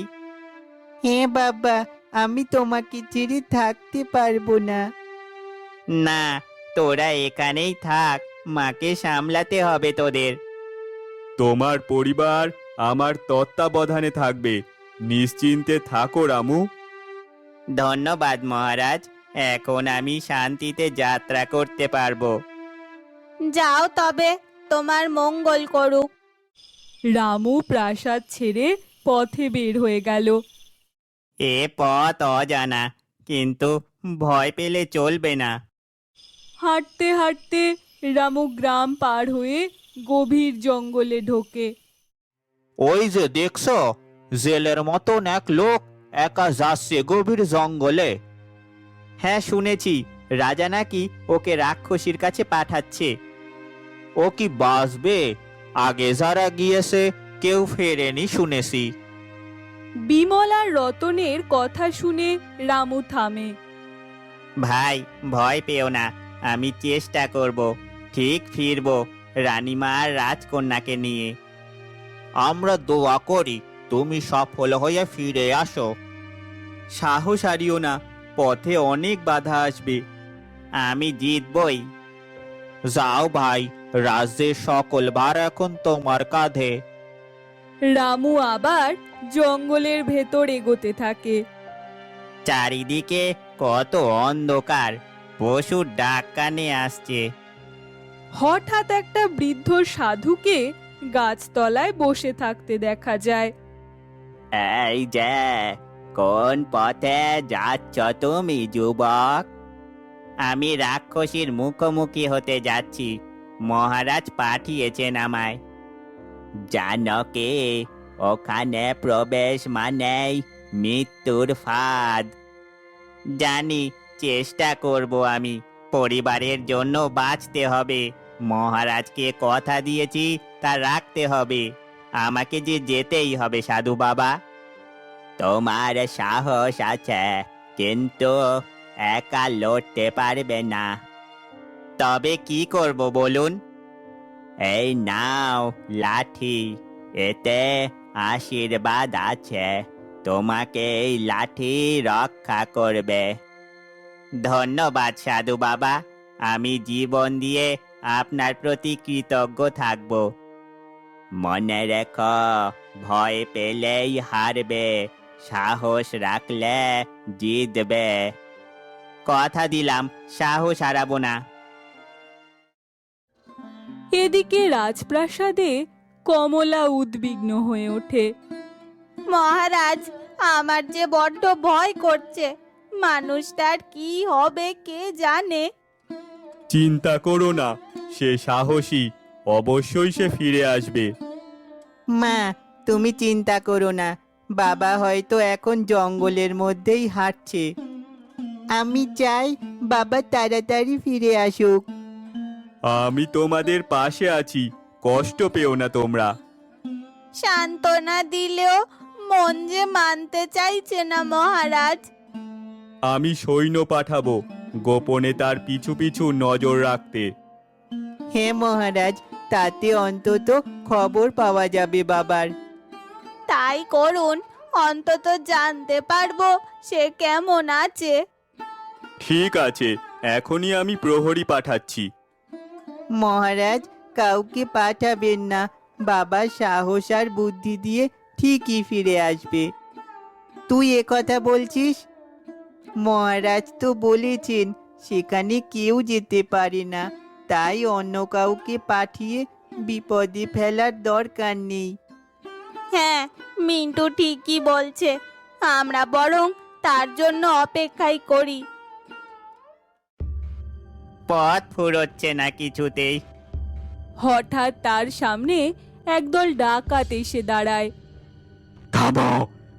হ্যাঁ বাবা, আমি তোমাকে ছেড়ে থাকতে পারবো না। না, তোরা এখানেই থাক, মাকে সামলাতে হবে তোদের। তোমার পরিবার আমার তত্ত্বাবধানে থাকবে, নিশ্চিন্তে থাকো রামু। ধন্যবাদ মহারাজ, এখন আমি শান্তিতে যাত্রা করতে পারবো। যাও তবে, তোমার মঙ্গল করুক। রামু প্রাসাদ ছেড়ে পথে বের হয়ে গেল। এ পথ অজানা, কিন্তু ভয় পেলে চলবে না। হাঁটতে হাঁটতে রামু গ্রাম পার হয়ে গভীর জঙ্গলে ঢোকে। ওই যে দেখছো, জেলের মতন এক লোক একা যাচ্ছে গভীর জঙ্গলে। হ্যাঁ শুনেছি, রাজা নাকি ওকে রাক্ষসীর কাছে পাঠাচ্ছে। ও কি বাঁচবে? আগে যারা গিয়েছে কেউ ফেরেনি শুনেছি। বিমল আর রতনের কথা শুনে রামু থামে। ভাই, ভয় পেও না, আমি চেষ্টা করব, ঠিক ফিরবো রানীমা আর রাজকন্যাকে নিয়ে। আমরা দোয়া করি তুমি সফল হয়ে ফিরে আসো। সাহস হারিও না, পথে অনেক বাধা আসবে, আমি জিতবই। যাও ভাই, রাজ্যের সকল ভার এখন তোমার কাঁধে। রামু আবার জঙ্গলের ভেতর এগোতে থাকে। চারিদিকে কত অন্ধকার, পশুর ডাক কানে আসছে। হঠাৎ একটা বৃদ্ধ সাধুকে গাছতলায় বসে থাকতে দেখা যায়। এই যে, কোন পথে যাচ্ছ তুমি যুবক? আমি রাক্ষসীর মুখোমুখি হতে যাচ্ছি, মহারাজ পাঠিয়েছেন আমায়। জানো কি, ওখানে প্রবেশ মানেই মৃত্যুর ফাঁদ। জানি, চেষ্টা করব আমি, পরিবারের জন্য বাঁচতে হবে। মহারাজকে কথা দিয়েছি, তা রাখতে হবে। আমাকে যে যেতেই হবে সাধু বাবা। তোমার সাহস আছে, কিন্তু একা লড়তে পারবে না। তবে কি করব বলুন? এই নাও লাঠি, এতে আশীর্বাদ আছে, তোমাকে এই লাঠি রক্ষা করবে। ধন্যবাদ সাধু বাবা, আমি জীবন দিয়ে আপনার প্রতি কৃতজ্ঞ থাকব। মনে রেখো, ভয় পেলেই হারবে, সাহস রাখলে জিতবে। কথা দিলাম, সাহস হারাবো না। এদিকে রাজপ্রাসাদে কমলা উদ্বিগ্ন হয়ে ওঠে। মহারাজ, আমার যে বড্ড ভয় করছে, মানুষটার কি হবে কে জানে। চিন্তা করো না, সে সাহসী, অবশ্যই সে ফিরে আসবে। মা, তুমি চিন্তা করো না, বাবা হয়তো এখন জঙ্গলের মধ্যেই হাঁটছে। আমি চাই বাবা তাড়াতাড়ি ফিরে আসুক। আমি তোমাদের পাশে আছি, কষ্ট পেও না তোমরা। সান্ত্বনা দিলেও মন যে মানতে চাইছে না মহারাজ। আমি সৈন্য পাঠাবো, গোপনে তার পিছু পিছু নজর রাখতে। হ্যাঁ মহারাজ, তাতে অন্তত খবর পাওয়া যাবে বাবার। তাই করুন, অন্তত জানতে পারবো সে কেমন আছে। ঠিক আছে, এখনই আমি প্রহরী পাঠাচ্ছি। মহারাজ, কাউকে পাঠাবেন না, বাবা সাহস আর বুদ্ধি দিয়ে ঠিকই ফিরে আসবে। তুই এ কথা বলছিস? মহারাজ তো বলেছেন সেখানে কেউ যেতে পারে না, তাই অন্য কাউকে পাঠিয়ে বিপদে ফেলার দরকার নেই। হ্যাঁ, মিন্টু ঠিকই বলছে। আমরা বরং তার জন্য অপেক্ষাই করি। পথ ফুরোচ্ছে না কিছুতেই। হঠাৎ তার সামনে একদল ডাকাত এসে দাঁড়ায়। থামো,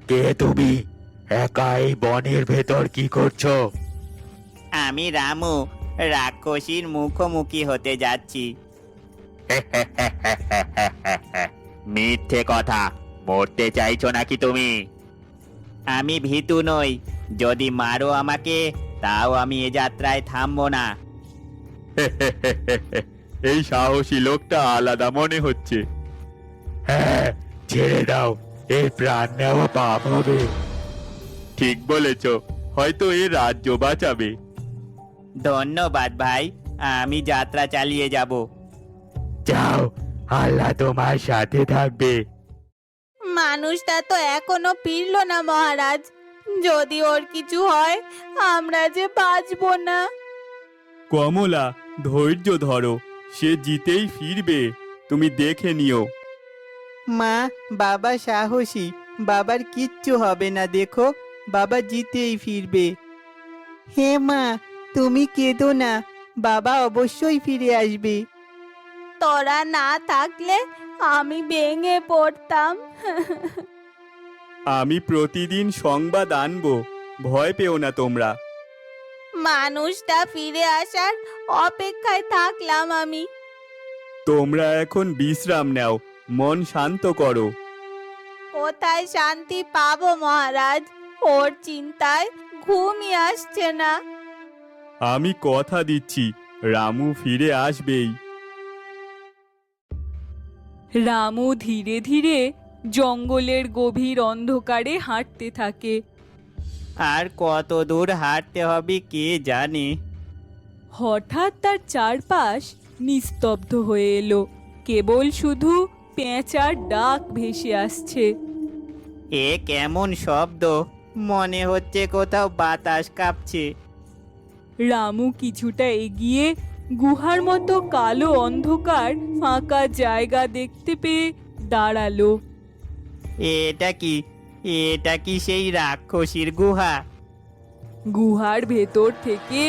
কে তুমি? একা এই বনের ভেতর কি করছো? আমি রামু, রাক্ষসীর মুখোমুখি হতে যাচ্ছি। মিথ্যে কথা, মরতে চাইছো নাকি তুমি? আমি ভীতু নই, যদি মারো আমাকে তাও আমি এ যাত্রায় থামবো না। এই সাহসী লোকটা আলাদা মনে হচ্ছে। হ্যাঁ, ছেড়ে দাও, এই প্রাণ নেওয়া পাপ হবে। ঠিক বলেছ, হয়তো এ রাজ্য বাঁচাবে। ধন্যবাদ ভাই, আমি যাত্রা চালিয়ে যাব। যাও, আল্লাহ তোমার সাথে থাকবে। মানুষটা তো এখনো ফিরল না মহারাজ। যদি ওর কিছু হয় আমরা যে বাঁচবো না। কমলা, ধৈর্য ধরো, সে জিতেই ফিরবে, তুমি দেখে নিও। মা, বাবা সাহসী, বাবার কিচ্ছু হবে না, দেখো বাবা জিতেই ফিরবে। হে মা, তুমি কেঁদো না, বাবা অবশ্যই ফিরে আসবে। তোরা না থাকলে আমি ভেঙে পড়তাম। আমি প্রতিদিন সংবাদ আনবো, ভয় পেও না তোমরা। মানুষটা ফিরে আসার অপেক্ষায় থাকলাম আমি। তোমরা এখন বিশ্রাম নাও, মন শান্ত করো। কোথায় শান্তি পাবো মহারাজ? ওর চিন্তায় ঘুমই আসছে না। আমি কথা দিচ্ছি, রামু ফিরে আসবেই। রামু ধীরে ধীরে জঙ্গলের গভীর অন্ধকারে হাঁটতে থাকে। আর কত দূর হাঁটতে হবে কে জানে। হঠাৎ তার চারপাশ নিস্তব্ধ হয়ে এলো, কেবল শুধু পেঁচার ডাক ভেসে আসছে। এ কেমন শব্দ, মনে হচ্ছে কোথাও বাতাস কাঁপছে। রামু কিছুটা এগিয়ে গুহার মতো কালো অন্ধকার ফাঁকা জায়গা দেখতে পেয়ে দাঁড়ালো। এটা কি, এটা কি সেই রাক্ষসীর গুহা? গুহার ভেতর থেকে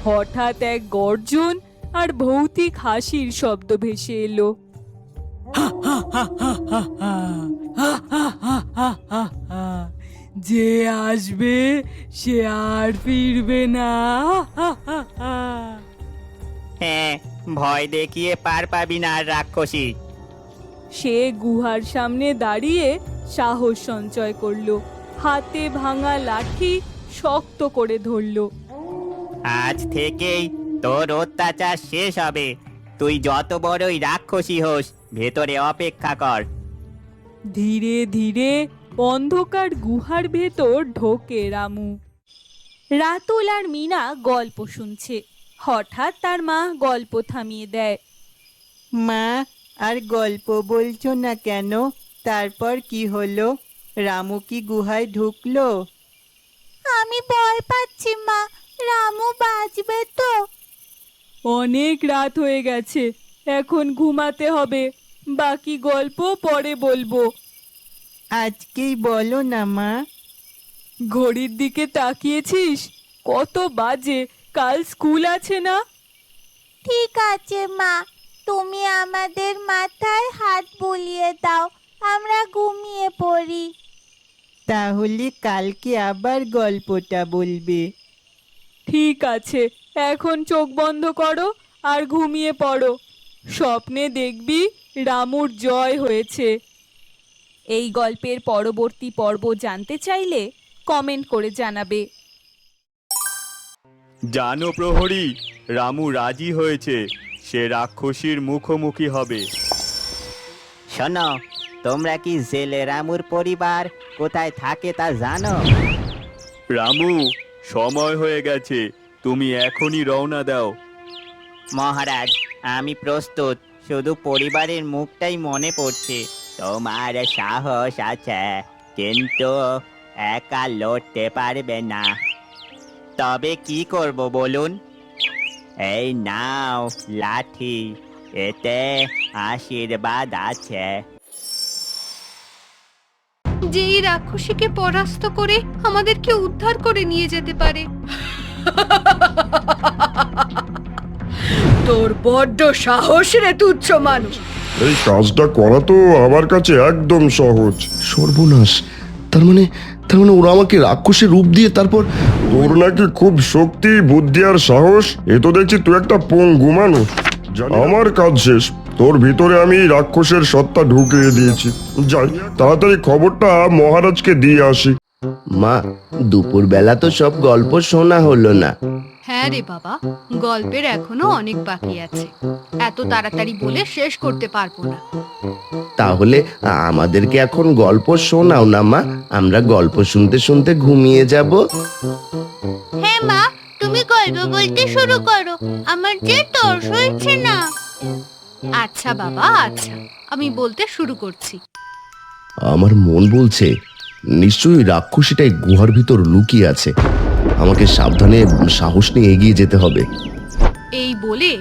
হঠাৎ এক গর্জন আর ভৌতিক হাসির শব্দ ভেসে এলো। যে আসবে সে আর ফিরবে না। হ্যাঁ, ভয় দেখিয়ে পার পাবি না আর রাক্ষসী। সে গুহার সামনে দাঁড়িয়ে সাহস সঞ্চয় করলো, হাতে ভাঙা লাঠি শক্ত করে ধরলো। আজ থেকেই তোর অত্যাচার শেষ হবে। তুই যত বড়ই রাক্ষসী হোস, ভেতরে অপেক্ষা কর। ধীরে ধীরে অন্ধকার গুহার ভেতর ঢোকে রামু। রাতুল আর মিনা গল্প শুনছে। হঠাৎ তার মা গল্প থামিয়ে দেয়। মা, আর গল্প বলছো না কেন? তারপর কি হলো? রামু কি গুহায় ঢুকলো? আমি ভয় পাচ্ছি মা, রামু বাঁচবে তো? অনেক রাত হয়ে গেছে, এখন ঘুমাতে হবে। বাকি গল্প পরে বলবো। আজকেই বলো না মা। ঘড়ির দিকে তাকিয়েছিস? কত বাজে? কাল স্কুল আছে না? ঠিক আছে মা, তুমি আমাদের মাথায় হাত বুলিয়ে দাও, আমরা ঘুমিয়ে পড়ি। তাহলে কালকে আবার গল্পটা বলবে। ঠিক আছে, এখন চোখ বন্ধ করো আর ঘুমিয়ে পড়ো। স্বপ্নে দেখবি রামুর জয় হয়েছে। এই গল্পের পরবর্তী পর্ব জানতে চাইলে কমেন্ট করে জানাবে। জানো প্রহরী, রামু রাজি হয়েছে, সে রাক্ষসীর মুখোমুখি হবে। শোনো, তোমরা কি জেলে রামুর পরিবার কোথায় থাকে তা জানো? রামু, সময় হয়ে গেছে, তুমি এখনই রওনা দাও। মহারাজ, আমি প্রস্তুত, শুধু পরিবারের মুখটাই মনে পড়ছে। তোমার সাহস আছে, কিন্তু একা লড়তে পারবে না। তবে কি করব বলুন? এই নাও লাঠি, এতে আশীর্বাদ আছে। যে এই রাক্ষসীকে পরাস্ত করে আমাদেরকে উদ্ধার করে নিয়ে যেতে পারে। তোর বড্ড সাহস রে তুচ্ছ মানুষ। এই কাজটা করা তো আমার কাছে একদম সহজ। সর্বনাশ, তার মানে ওরা আমাকে রাক্ষসের রূপ দিয়ে তারপর তোর নাকি খুব শক্তি, বুদ্ধি আর সাহস। এ তো দেখছি তুই একটা পঙ্গু মানুষ। আমার কাজ শেষ, তোর ভিতরে আমি রাক্ষসের সত্তা ঢুকিয়ে দিয়েছি। যাই, তাড়াতাড়ি খবরটা মহারাজকে দিয়ে আসি। মা, দুপুর বেলা তো সব গল্প শোনা হলো না। হ্যাঁ রে বাবা, গল্পের এখনো অনেক বাকি আছে, এত তাড়াতাড়ি বলে শেষ করতে পারবো না। তাহলে আমাদেরকে এখন গল্প শোনাও না মা, আমরা গল্প শুনতে শুনতে ঘুমিয়ে যাব। হ্যাঁ মা, তুমি গল্প বলতে শুরু করো, আমার যে তর সইছে না। আচ্ছা বাবা, আচ্ছা, আমি বলতে শুরু করছি। আমার মন বলছে নিশ্চয়ই রাক্ষসীটাই গুহার ভিতর লুকিয়ে আছে। আমাকে সাবধানে সাহস নিয়ে এগিয়ে যেতে হবে। এই বলে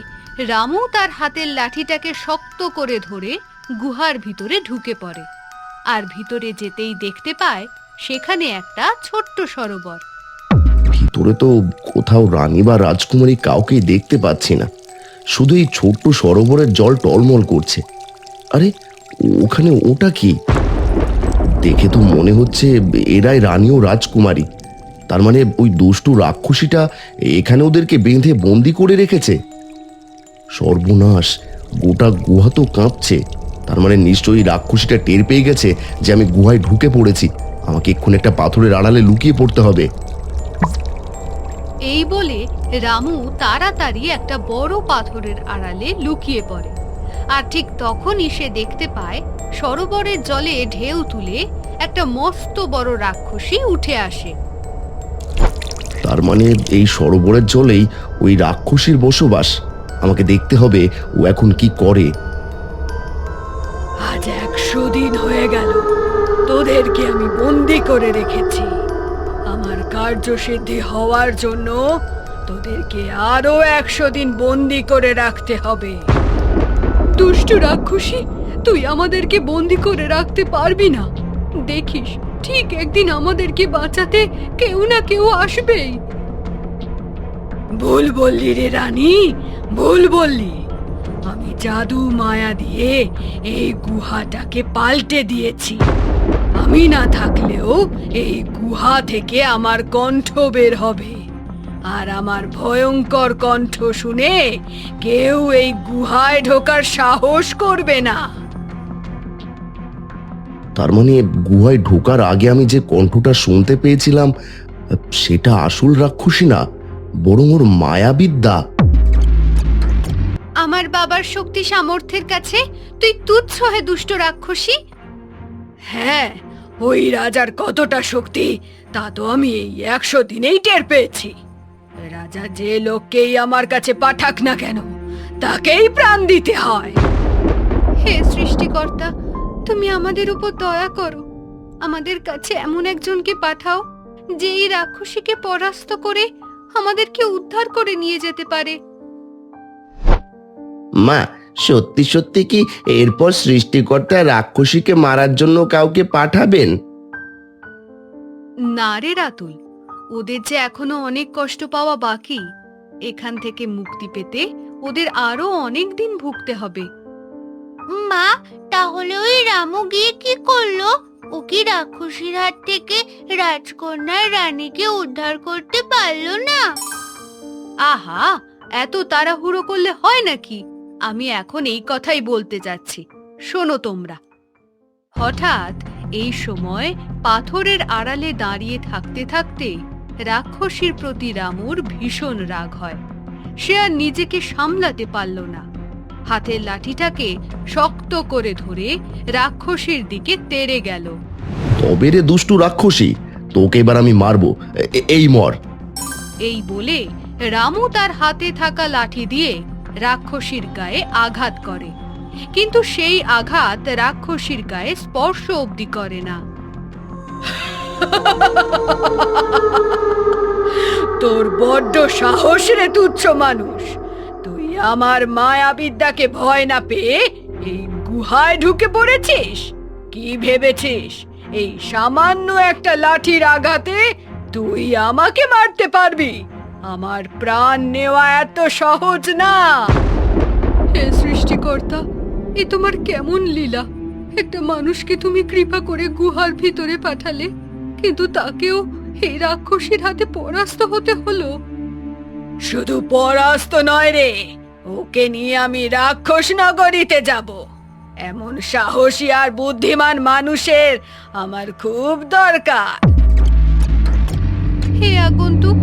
রামু তার হাতের লাঠিটাকে শক্ত করে ধরে গুহার ভিতরে ঢুকে পড়ে, আর ভিতরে যেতেই দেখতে পায় সেখানে একটা ছোট্ট সরোবর। ভিতরে তো কোথাও রানী বা রাজকুমারী কাউকেই দেখতে পাচ্ছি না, শুধু এই ছোট্ট সরোবরের জল টলমল করছে। আরে ওখানে ওটা কি? দেখে তো মনে হচ্ছে এরাই রানী ও রাজকুমারী। তার মানে ওই দুষ্টু রাক্ষসীটা এখানে ওদেরকে বেঁধে বন্দি করে রেখেছে। সর্বনাশ, গোটা গুহা তো কাঁপছে। তার মানে নিশ্চয়ই রাক্ষসীটা টের পেয়ে গেছে যে আমি গুহায় ঢুকে পড়েছি। আমাকে এক্ষুনি একটা পাথরের আড়ালে লুকিয়ে পড়তে হবে। এই বলে রামু তাড়াতাড়ি একটা বড় পাথরের আড়ালে লুকিয়ে পড়ে, আর ঠিক তখনই সে দেখতে পায় সরোবরের জলে ঢেউ তুলে একটা মস্ত বড় রাক্ষসী উঠে আসে। তার মানে এই সরোবরের জলেই ওই রাক্ষসীর বসবাস। আমাকে দেখতে হবে ও এখন কি করে। আজ 100 দিন হয়ে গেল তোদেরকে আমি বন্দি করে রেখেছি। আমার কার্যসিদ্ধি হওয়ার জন্য তোদেরকে আরো 100 দিন বন্দি করে রাখতে হবে। দুষ্টু রাক্ষসী, তুই আমাদেরকে বন্দি করে রাখতে পারবি না। দেখিস, ঠিক একদিন আমাদেরকে বাঁচাতে কেউ না কেউ আসবেই। ভুল বললি রে রানী, ভুল বললি। আমি জাদু মায়া দিয়ে এই গুহাটাকে পাল্টে দিয়েছি। আমি না থাকলেও এই গুহা থেকে আমার কণ্ঠ বের হবে, আর আমার ভয়ঙ্কর কণ্ঠ শুনে কেউ এই গুহায় ঢোকার সাহস করবে না। তার মানে গুহায় ঢোকার আগে আমি যে কণ্ঠটা শুনতে পেয়েছিলাম সেটা আসল রাক্ষসী না, বরং ওর মায়াবিদ্যা। আমার বাবার শক্তি সামর্থ্যের কাছে তুই তুচ্ছ হে দুষ্ট রাক্ষসী। হ্যাঁ, ওই রাজার কতটা শক্তি তা তো আমি এই 100 দিনেই টের পেয়েছি। রাজা যে লোককেই আমার কাছে পাঠাক না কেন, তাকেই প্রাণ দিতে হয়। হে সৃষ্টিকর্তা, তুমি আমাদের উপর দয়া করো, আমাদের কাছে এমন একজনকে পাঠাও যে এই রাক্ষসীকে পরাস্ত করে আমাদেরকে উদ্ধার করে নিয়ে যেতে পারে। মা, সত্যি সত্যি কি এরপর সৃষ্টিকর্তা রাক্ষসীকে মারার জন্য কাউকে পাঠাবেন? না রে রাতুল, ওদের যে এখনো অনেক কষ্ট পাওয়া বাকি। এখান থেকে মুক্তি পেতে ওদের আরো অনেক দিন ভুগতে হবে। মা, তাহলে ওই রামু গিয়ে কি করলো? ও কি রাক্ষসীর হাত থেকে রাজকন্যার রানীকে উদ্ধার করতে পারলো না? আহা, এত তাড়াহুড়ো করলে হয় নাকি? আমি এখন এই কথাই বলতে যাচ্ছি, শোনো তোমরা। হঠাৎ এই সময় পাথরের আড়ালে দাঁড়িয়ে থাকতে থাকতে রাক্ষসীর প্রতি রামুর ভীষণ রাগ হয়। সে আর নিজেকে সামলাতে পারল না। হাতের লাঠিটাকে শক্ত করে ধরে রাক্ষসীর দিকে তেড়ে গেল। তবে রে দুষ্টু রাক্ষসী, তোকে এবার আমি মারবো, এই মর। এই বলে রামু তার হাতে থাকা লাঠি দিয়ে রাক্ষসীর গায়ে আঘাত করে, কিন্তু সেই আঘাত রাক্ষসীর গায়ে স্পর্শ অবধি করে না। তোর বড্ড সাহস রে তুচ্ছ মানুষ! তুই আমার মায়াবিদ্যাকে ভয় না পেয়ে এই গুহায় ঢুকে পড়েছিস? কি ভেবেছিস এই সামান্য একটা লাঠির আঘাতে তুই আমাকে মারতে পারবি? আমার প্রাণ নেওয়া এত সহজ না। হে সৃষ্টিকর্তা, এ তোমার কেমন লীলা! একটা মানুষকে তুমি কৃপা করে গুহার ভিতরে পাঠালে, কিন্তু তাকেও এই রাক্ষসীর হাতে পরাস্ত হতে হলো। শুধু পরাস্ত নয় রে, ওকে নিয়ে আমি রাক্ষস নগরীতে যাব। এমন সাহসী আর বুদ্ধিমান মানুষের আমার খুব দরকার। হে আগন্তুক,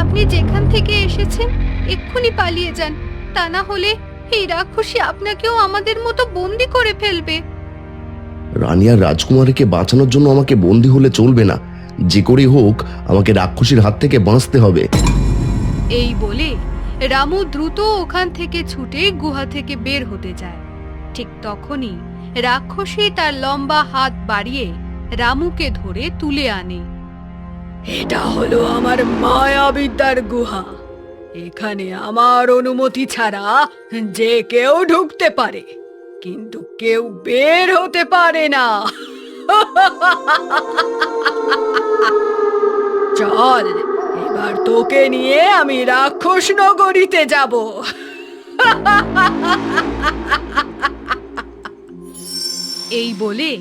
আপনি যেখান থেকে এসেছেন এক্ষুনি পালিয়ে যান, তা না হলে এই রাক্ষসী আপনাকেও আমাদের মতো বন্দি করে ফেলবে। রানী আর রাজকুমারীকে বাঁচানোর জন্য আমাকে বন্দী হলে চলবে না, যে করেই হোক আমাকে রাক্ষসীর হাত থেকে বাঁচতে হবে। এই বলে রামু দ্রুত ওখান থেকে ছুটে গুহা থেকে বের হতে যায়। ঠিক তখনই রাক্ষসী তার লম্বা হাত বাড়িয়ে রামুকে ধরে তুলে আনে। এটা হলো আমার মায়াবিদ্যার গুহা। এখানে আমার অনুমতি ছাড়া যে কেউ ঢুকতে পারে, কিন্তু কেউ বের হতে পারে না। চল, এবার তোকে নিয়ে আমি রাক্ষস নগরীতে যাব। এই বলে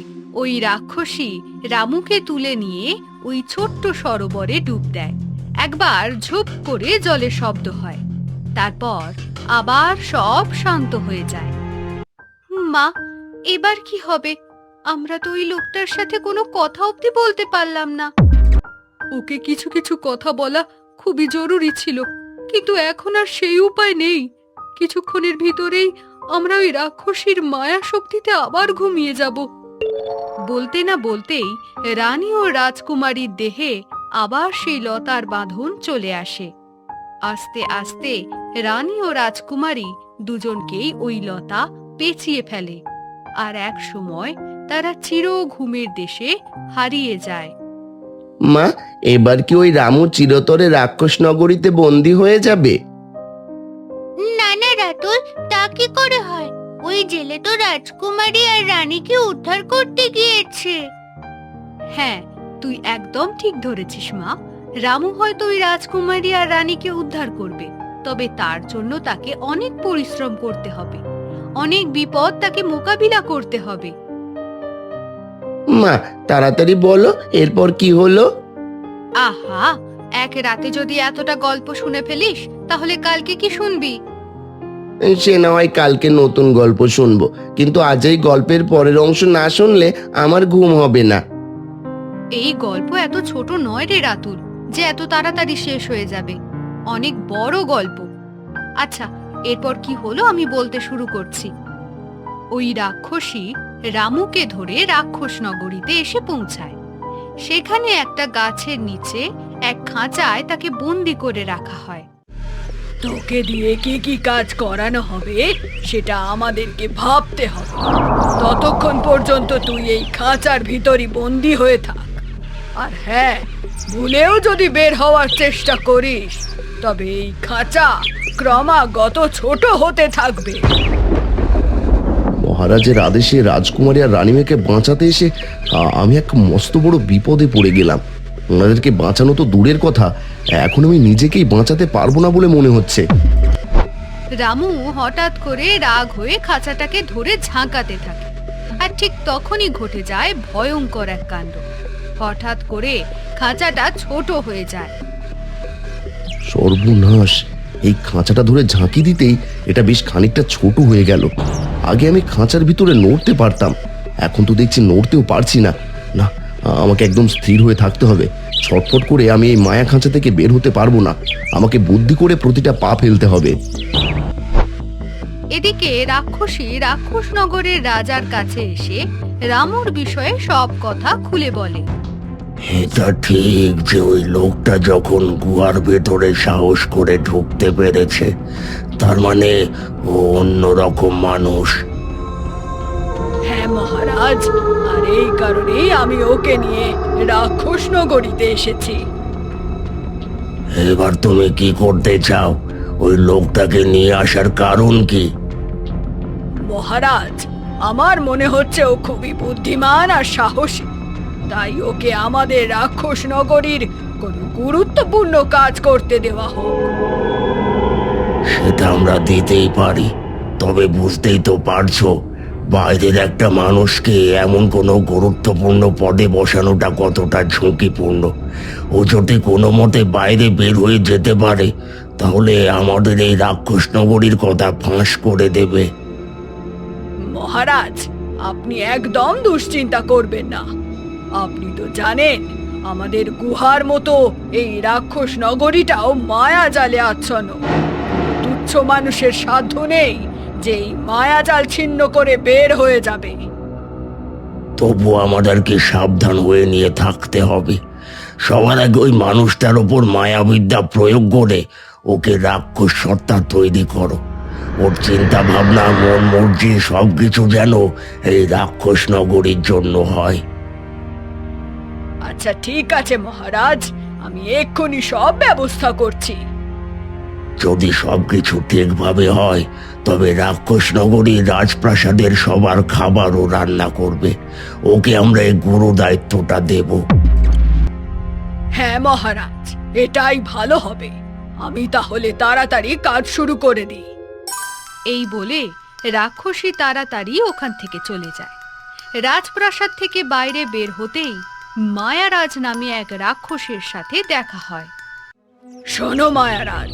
ওই রাক্ষসী রামুকে তুলে নিয়ে ওই ছোট্ট সরোবরে ডুব দেয়। একবার ঝুপ করে জলে শব্দ হয়, তারপর আবার সব শান্ত হয়ে যায়। মা, এবার কি হবে? আমরা তো ওই লোকটার সাথে কোনো কথা অবধি বলতে পারলাম না। ওকে কিছু কিছু কথা বলা খুবই জরুরি ছিল, কিন্তু এখন আর সেই উপায় নেই। কিছুক্ষণের ভিতরেই আমরা ওই রাক্ষসীর মায়া শক্তিতে আবার ঘুমিয়ে যাব। বলতে না বলতেই রানী ও রাজকুমারীর দেহে আবার সেই লতার বাঁধন চলে আসে। আস্তে আস্তে রানী ও রাজকুমারী দুজনকেই ওই লতা পেঁচিয়ে ফেলে, আর এক সময় তারা চির ঘুমের দেশে হারিয়ে যায়। মা, এবার কি ওই রামু চিরতরে রাক্ষস নগরীতে বন্দী হয়ে যাবে? না না রাতুল, তা কি করে হয়? ওই জেলে তো রাজকুমারী আর রানীকে উদ্ধার করতে গিয়েছে। হ্যাঁ, তুই একদম ঠিক ধরেছিস মা। রামু হয়তো ওই রাজকুমারী আর রানীকে উদ্ধার করবে, তবে তার জন্য তাকে অনেক পরিশ্রম করতে হবে, অনেক বিপদ তাকে মোকাবিলা করতে হবে। মা, তাড়াতাড়ি বলো এরপর কি হলো? আহা, এক রাতে যদি এতটা গল্প শুনে ফেলিস, তাহলে কালকে কি শুনবি? সে না হয় কালকে নতুন গল্প শুনবো, কিন্তু আজ এই গল্পের পরের অংশ না শুনলে আমার ঘুম হবে না। এই গল্প এত ছোট নয় রে রাতুল, যে এত তাড়াতাড়ি শেষ হয়ে যাবে। অনেক বড় গল্প। আচ্ছা, এরপর কি হলো আমি বলতে শুরু করছি। ওই রাক্ষসী রামুকে ধরে রাক্ষস নগরীতে এসে পৌঁছায়। সেখানে একটা গাছের নিচে এক খাঁচায় তাকে বন্দি করে রাখা হয়। তোকে দিয়ে কি কি কাজ করানো হবে সেটা আমাদেরকে ভাবতে হবে। ততক্ষণ পর্যন্ত তুই এই খাঁচার ভিতরই বন্দি হয়ে থাক। আর হ্যাঁ, ভুলেও যদি বের হওয়ার চেষ্টা করিস, তবে এই খাঁচা ক্রমাগত ছোট হতে থাকবে। মহারাজের আদেশে রাজকুমারী আর রানীমেকে বাঁচাতে এসে আমি এক মস্ত বড় বিপদে পড়ে গেলাম। ওনাদেরকে বাঁচানো তো দূরের কথা, এখন আমি নিজেকেই বাঁচাতে পারবো না বলে মনে হচ্ছে। রামু হঠাৎ করে রাগ হয়ে খাঁচাটাকে ধরে ঝাঁকাতে থাকে, আর ঠিক তখনই ঘটে যায় ভয়ঙ্কর এক কাণ্ড। হঠাৎ করে খাঁচাটা ছোট হয়ে যায়। সর্বনাশ! এই খাঁচাটা ধরে ঝাঁকি দিতেই এটা বেশ খানিকটা ছোট হয়ে গেল। আগে আমি খাঁচার ভিতরে নড়তে পারতাম, এখন তো দেখছি নড়তেও পারছি না। না, আমাকে একদম স্থির হয়ে থাকতে হবে। ছটফট করে আমি এই মায়া খাঁচা থেকে বের হতে পারবো না। আমাকে বুদ্ধি করে প্রতিটা পা ফেলতে হবে। এদিকে রাক্ষসী রাক্ষস নগরের রাজার কাছে এসে রামুর বিষয়ে সব কথা খুলে বলে। এটা ঠিক যে ওই লোকটা যখন গুহার ভেতরে সাহস করে ঢুকতে পেরেছে, তার মানে ও অন্যরকম মানুষ। হ্যাঁ মহারাজ, আর এই কারণেই আমি ওকে নিয়ে রাক্ষস নগরীতে এসেছি। এবার তুমি কি করতে চাও? ওই লোকটাকে নিয়ে আসার কারণ কি? মহারাজ, আমার মনে হচ্ছে ও খুবই বুদ্ধিমান আর সাহসী, তাই ওকে আমাদের রাক্ষস নগরীর কোনো গুরুত্বপূর্ণ কাজ করতে দেওয়া হোক। সেটা আমরা দিতেই পারি, তবে বুঝতেই তো পারছো বাইরের একটা মানুষকে এমন কোনো গুরুত্বপূর্ণ পদে বসানোটা কতটা ঝুঁকিপূর্ণ। ও যদি কোনো মতে বাইরে বের হয়ে যেতে পারে তাহলে আমাদের এই রাক্ষস নগরীর কথা ফাঁস করে দেবে। মহারাজ, আপনি একদম দুশ্চিন্তা করবেন না। আপনি তো জানেন আমাদের গুহার মতো এই রাক্ষস নগরীটাও মায়া জালে আচ্ছন্ন। তুচ্ছ মানুষের সাধ্য নেই যে এই মায়াজাল ছিন্ন করে বের হয়ে যাবে। তবু আমাদেরকে সাবধান হয়ে নিয়ে থাকতে হবে। সবার আগে ওই মানুষটার ওপর মায়াবিদ্যা প্রয়োগ করে ওকে রাক্ষস সত্তা তৈরি করো। ওর চিন্তা ভাবনা, মন মর্জি সবকিছু যেন এই রাক্ষস নগরীর জন্য হয়। আচ্ছা ঠিক আছে মহারাজ, আমি এক্ষুনি সব ব্যবস্থা করছি। যদি সবকিছু ঠিকভাবে হয় তবে রাক্ষস নগরীর রাজপ্রাসাদের সবার খাবারও রান্না করবে। ওকে আমরা এই গুরু দায়িত্বটা দেব। হ্যাঁ মহারাজ, এটাই ভালো হবে। আমি তাহলে তাড়াতাড়ি কাজ শুরু করে দিই। এই বলে রাক্ষসী তাড়াতাড়ি ওখান থেকে চলে যায়। রাজপ্রাসাদ থেকে বাইরে বের হতেই মায়ারাজ নামে এক রাক্ষসের সাথে দেখা হয়। শোনো মায়ারাজ,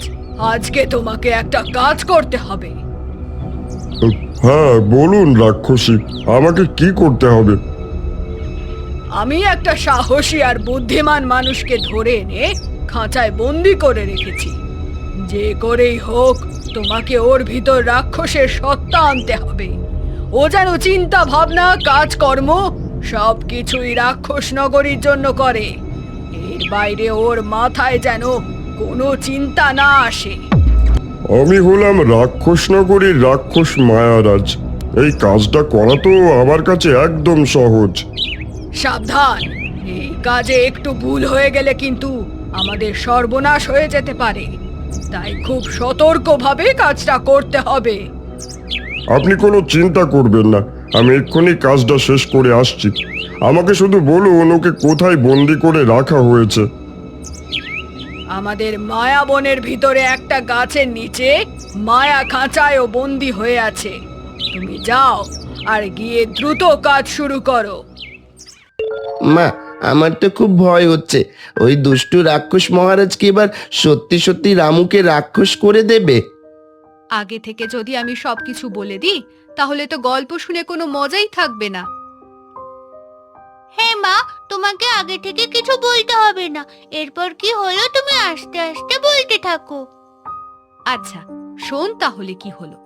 আজকে তোমাকে একটা কাজ করতে হবে। হ্যাঁ বলুন রাক্ষসী, আমাকে কি করতে হবে? আমি একটা সাহসী আর বুদ্ধিমান মানুষকে ধরে এনে খাঁচায় বন্দি করে রেখেছি। যে করেই হোক তোমাকে ওর ভিতর রাক্ষসের সত্তা আনতে হবে। ও যেন চিন্তা ভাবনা, কাজকর্ম সবকিছুই রাক্ষস নগরীর জন্য করে। এর বাইরে ওর মাথায় যেন কোনো চিন্তা না আসে। আমি হলাম রাক্ষস নগরীর রাক্ষস মায়ারাজ। এই কাজটা করা তো আমার কাছে একদম সহজ। সাবধান, এই কাজে একটু ভুল হয়ে গেলে কিন্তু আমাদের সর্বনাশ হয়ে যেতে পারে। তাই খুব সতর্কভাবে কাজটা করতে হবে। আপনি কোনো চিন্তা করবেন না, আমি এক্ষুনি কাজটা শেষ করে আসছি। আমাকে শুধু বলুন ওকে কোথায় বন্দি করে রাখা হয়েছে। আমাদের মায়া বনের ভিতরে একটা গাছের নিচে মায়া খাঁচায় ও বন্দি হয়ে আছে। তুমি যাও আর গিয়ে দ্রুত কাজ শুরু করো। মা, আমার তো খুব ভয় হচ্ছে। ওই দুষ্টু রাক্ষস মহারাজ কি এবার সত্যি সত্যি রামুকে রাক্ষস করে দেবে? আগে থেকে যদি আমি সবকিছু বলে দিই তাহলে তো গল্প শুনে কোনো মজাই থাকবে না। হ্যাঁ মা, তোমাকে আগে থেকে কিছু বলতে হবে না। এরপর কি হলো তুমি আস্তে আস্তে বলতে থাকো। আচ্ছা শোন তাহলে কি হলো।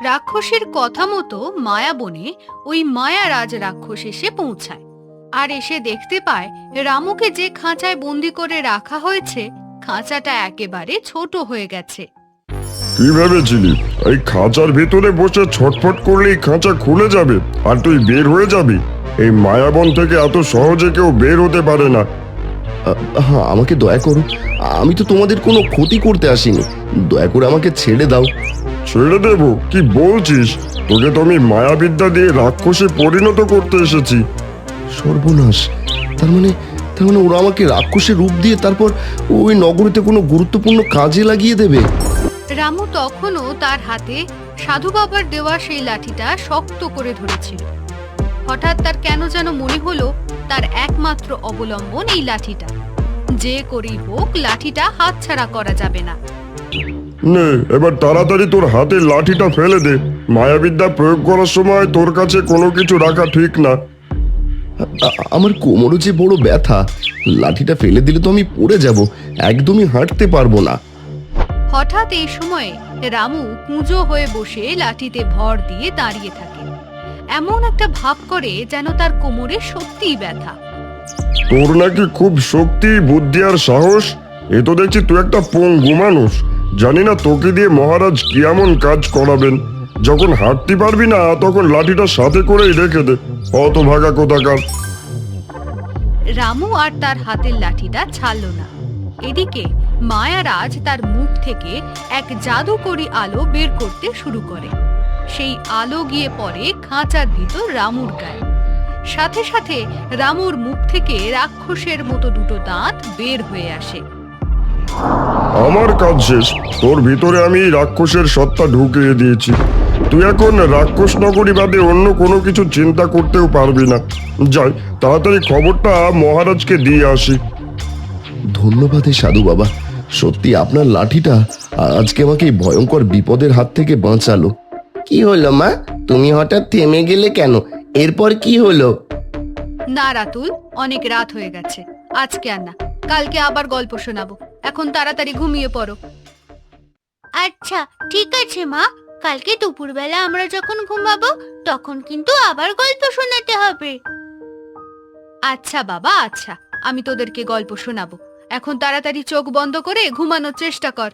রাক্ষসের কথা মতো মায়া বনে ওই মায়ারাজ রাক্ষস এসে পৌঁছায় আর এসে দেখতে পায় রামুকে যে খাঁচায় বন্দি করে রাখা হয়েছে খাঁচাটা একেবারে ছোট হয়ে গেছে। কি ভেবেছিলি এই খাঁচার ভিতরে বসে ছটফট করলেই খাঁচা খুলে যাবে আর তুই বের হয়ে যাবি? এই মায়াবন থেকে এত সহজে কেউ বের হতে পারে না। হ্যাঁ, আমাকে দয়া করো। আমি তো তোমাদের কোনো ক্ষতি করতে আসিনি। দয়া করে আমাকে ছেড়ে দাও। ছেড়ে দেবো? কি বলছিস? তোকে তো আমি মায়াবিদ্যা দিয়ে রাক্ষসে পরিণত করতে এসেছি। সর্বনাশ! তার মানে ওরা আমাকে রাক্ষসের রূপ দিয়ে তারপর ওই নগরীতে কোনো গুরুত্বপূর্ণ কাজে লাগিয়ে দেবে। রামু তখনও তার হাতে সাধু বাবার দেওয়া সেই লাঠিটা শক্ত করে ধরেছিল। হঠাৎ তার কেন যেন মনে হলো তার একমাত্র অবলম্বন এই লাঠিটা। যে করেই হোক লাঠিটা হাতছাড়া করা যাবে না। নে, এবার তাড়াতাড়ি তোর হাতের লাঠিটা ফেলে দে। মায়াবিদ্যা প্রয়োগ করার সময় তোর কাছে কোনো কিছু রাখা ঠিক না। আমার কোমরে যে বড় ব্যথা, লাঠিটা ফেলে দিলে তো আমি পড়ে যাব, একদমই হাঁটতে পারবো না। হঠাৎ এই সময়ে রামু কুঁজো হয়ে বসে লাঠিতে ভর দিয়ে দাঁড়িয়ে থাকে। এমন একটা ভাব করে যেন তার কোমরে সত্যিই ব্যথা। তোর নাকি খুব শক্তি, বুদ্ধি আর সাহস। এ তো দেখছি তুই একটা পঙ্গু মানুষ। জানি না তোকে দিয়ে মহারাজ কি এমন কাজ করাবেন। যখন হাঁটতে পারবি না তখন লাঠিটা সাথে করেই রেখে দে। অত ভাগা কোথাকার। রামু আর তার হাতের লাঠিটা ছাড়ল না। এদিকে মায়ারাজ তার মুখ থেকে এক জাদুকরি আলো বের করতে শুরু করে। সেই আলো গিয়ে পড়ে খাঁচার ভিতর রামুর গায়ে। সাথে সাথে রামুর মুখ থেকে রাক্ষসের মতো দুটো দাঁত বের হয়ে আসে। আমার কাজ শেষ। তোর ভিতরে আমি রাক্ষসের সত্তা ঢুকিয়ে দিয়েছি। তুই এখন রাক্ষস নগরী বাদে অন্য কোনো কিছু চিন্তা করতেও পারবি না। যাই, তাড়াতাড়ি খবরটা মহারাজকে দিয়ে আসি। ধন্যবাদ হে সাধু বাবা, সত্যি আপনার লাঠিটা আজকে আমাকে এই ভয়ঙ্কর বিপদের হাত থেকে বাঁচালো। কি হলো মা, তুমি হঠাৎ থেমে গেলে কেন? এরপর কি হলো? না রাতুল, অনেক রাত হয়ে গেছে, আজকে আর না, কালকে আবার গল্প শোনাবো। এখন তাড়াতাড়ি ঘুমিয়ে পড়ো। আচ্ছা ঠিক আছে মা, কালকে দুপুরবেলা আমরা যখন ঘুমাবো তখন কিন্তু আবার গল্প শোনাতে হবে। আচ্ছা বাবা, আচ্ছা, আমি তোদেরকে গল্প শোনাবো। এখন তাড়াতাড়ি চোখ বন্ধ করে ঘুমানোর চেষ্টা কর।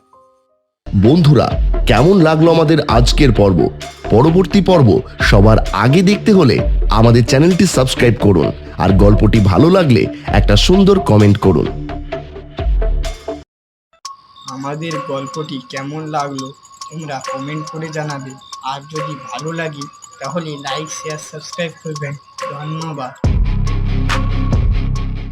বন্ধুরা, কেমন লাগলো আমাদের আজকের পর্ব? পরবর্তী পর্ব সবার আগে দেখতে হলে আমাদের চ্যানেলটি সাবস্ক্রাইব করুন, আর গল্পটি ভালো লাগলে একটা সুন্দর কমেন্ট করুন। আমাদের গল্পটি কেমন লাগলো তোমরা কমেন্ট করে জানাবে। আর যদি ভালো লাগে তাহলে লাইক, শেয়ার, সাবস্ক্রাইব করবেন। ধন্যবাদ।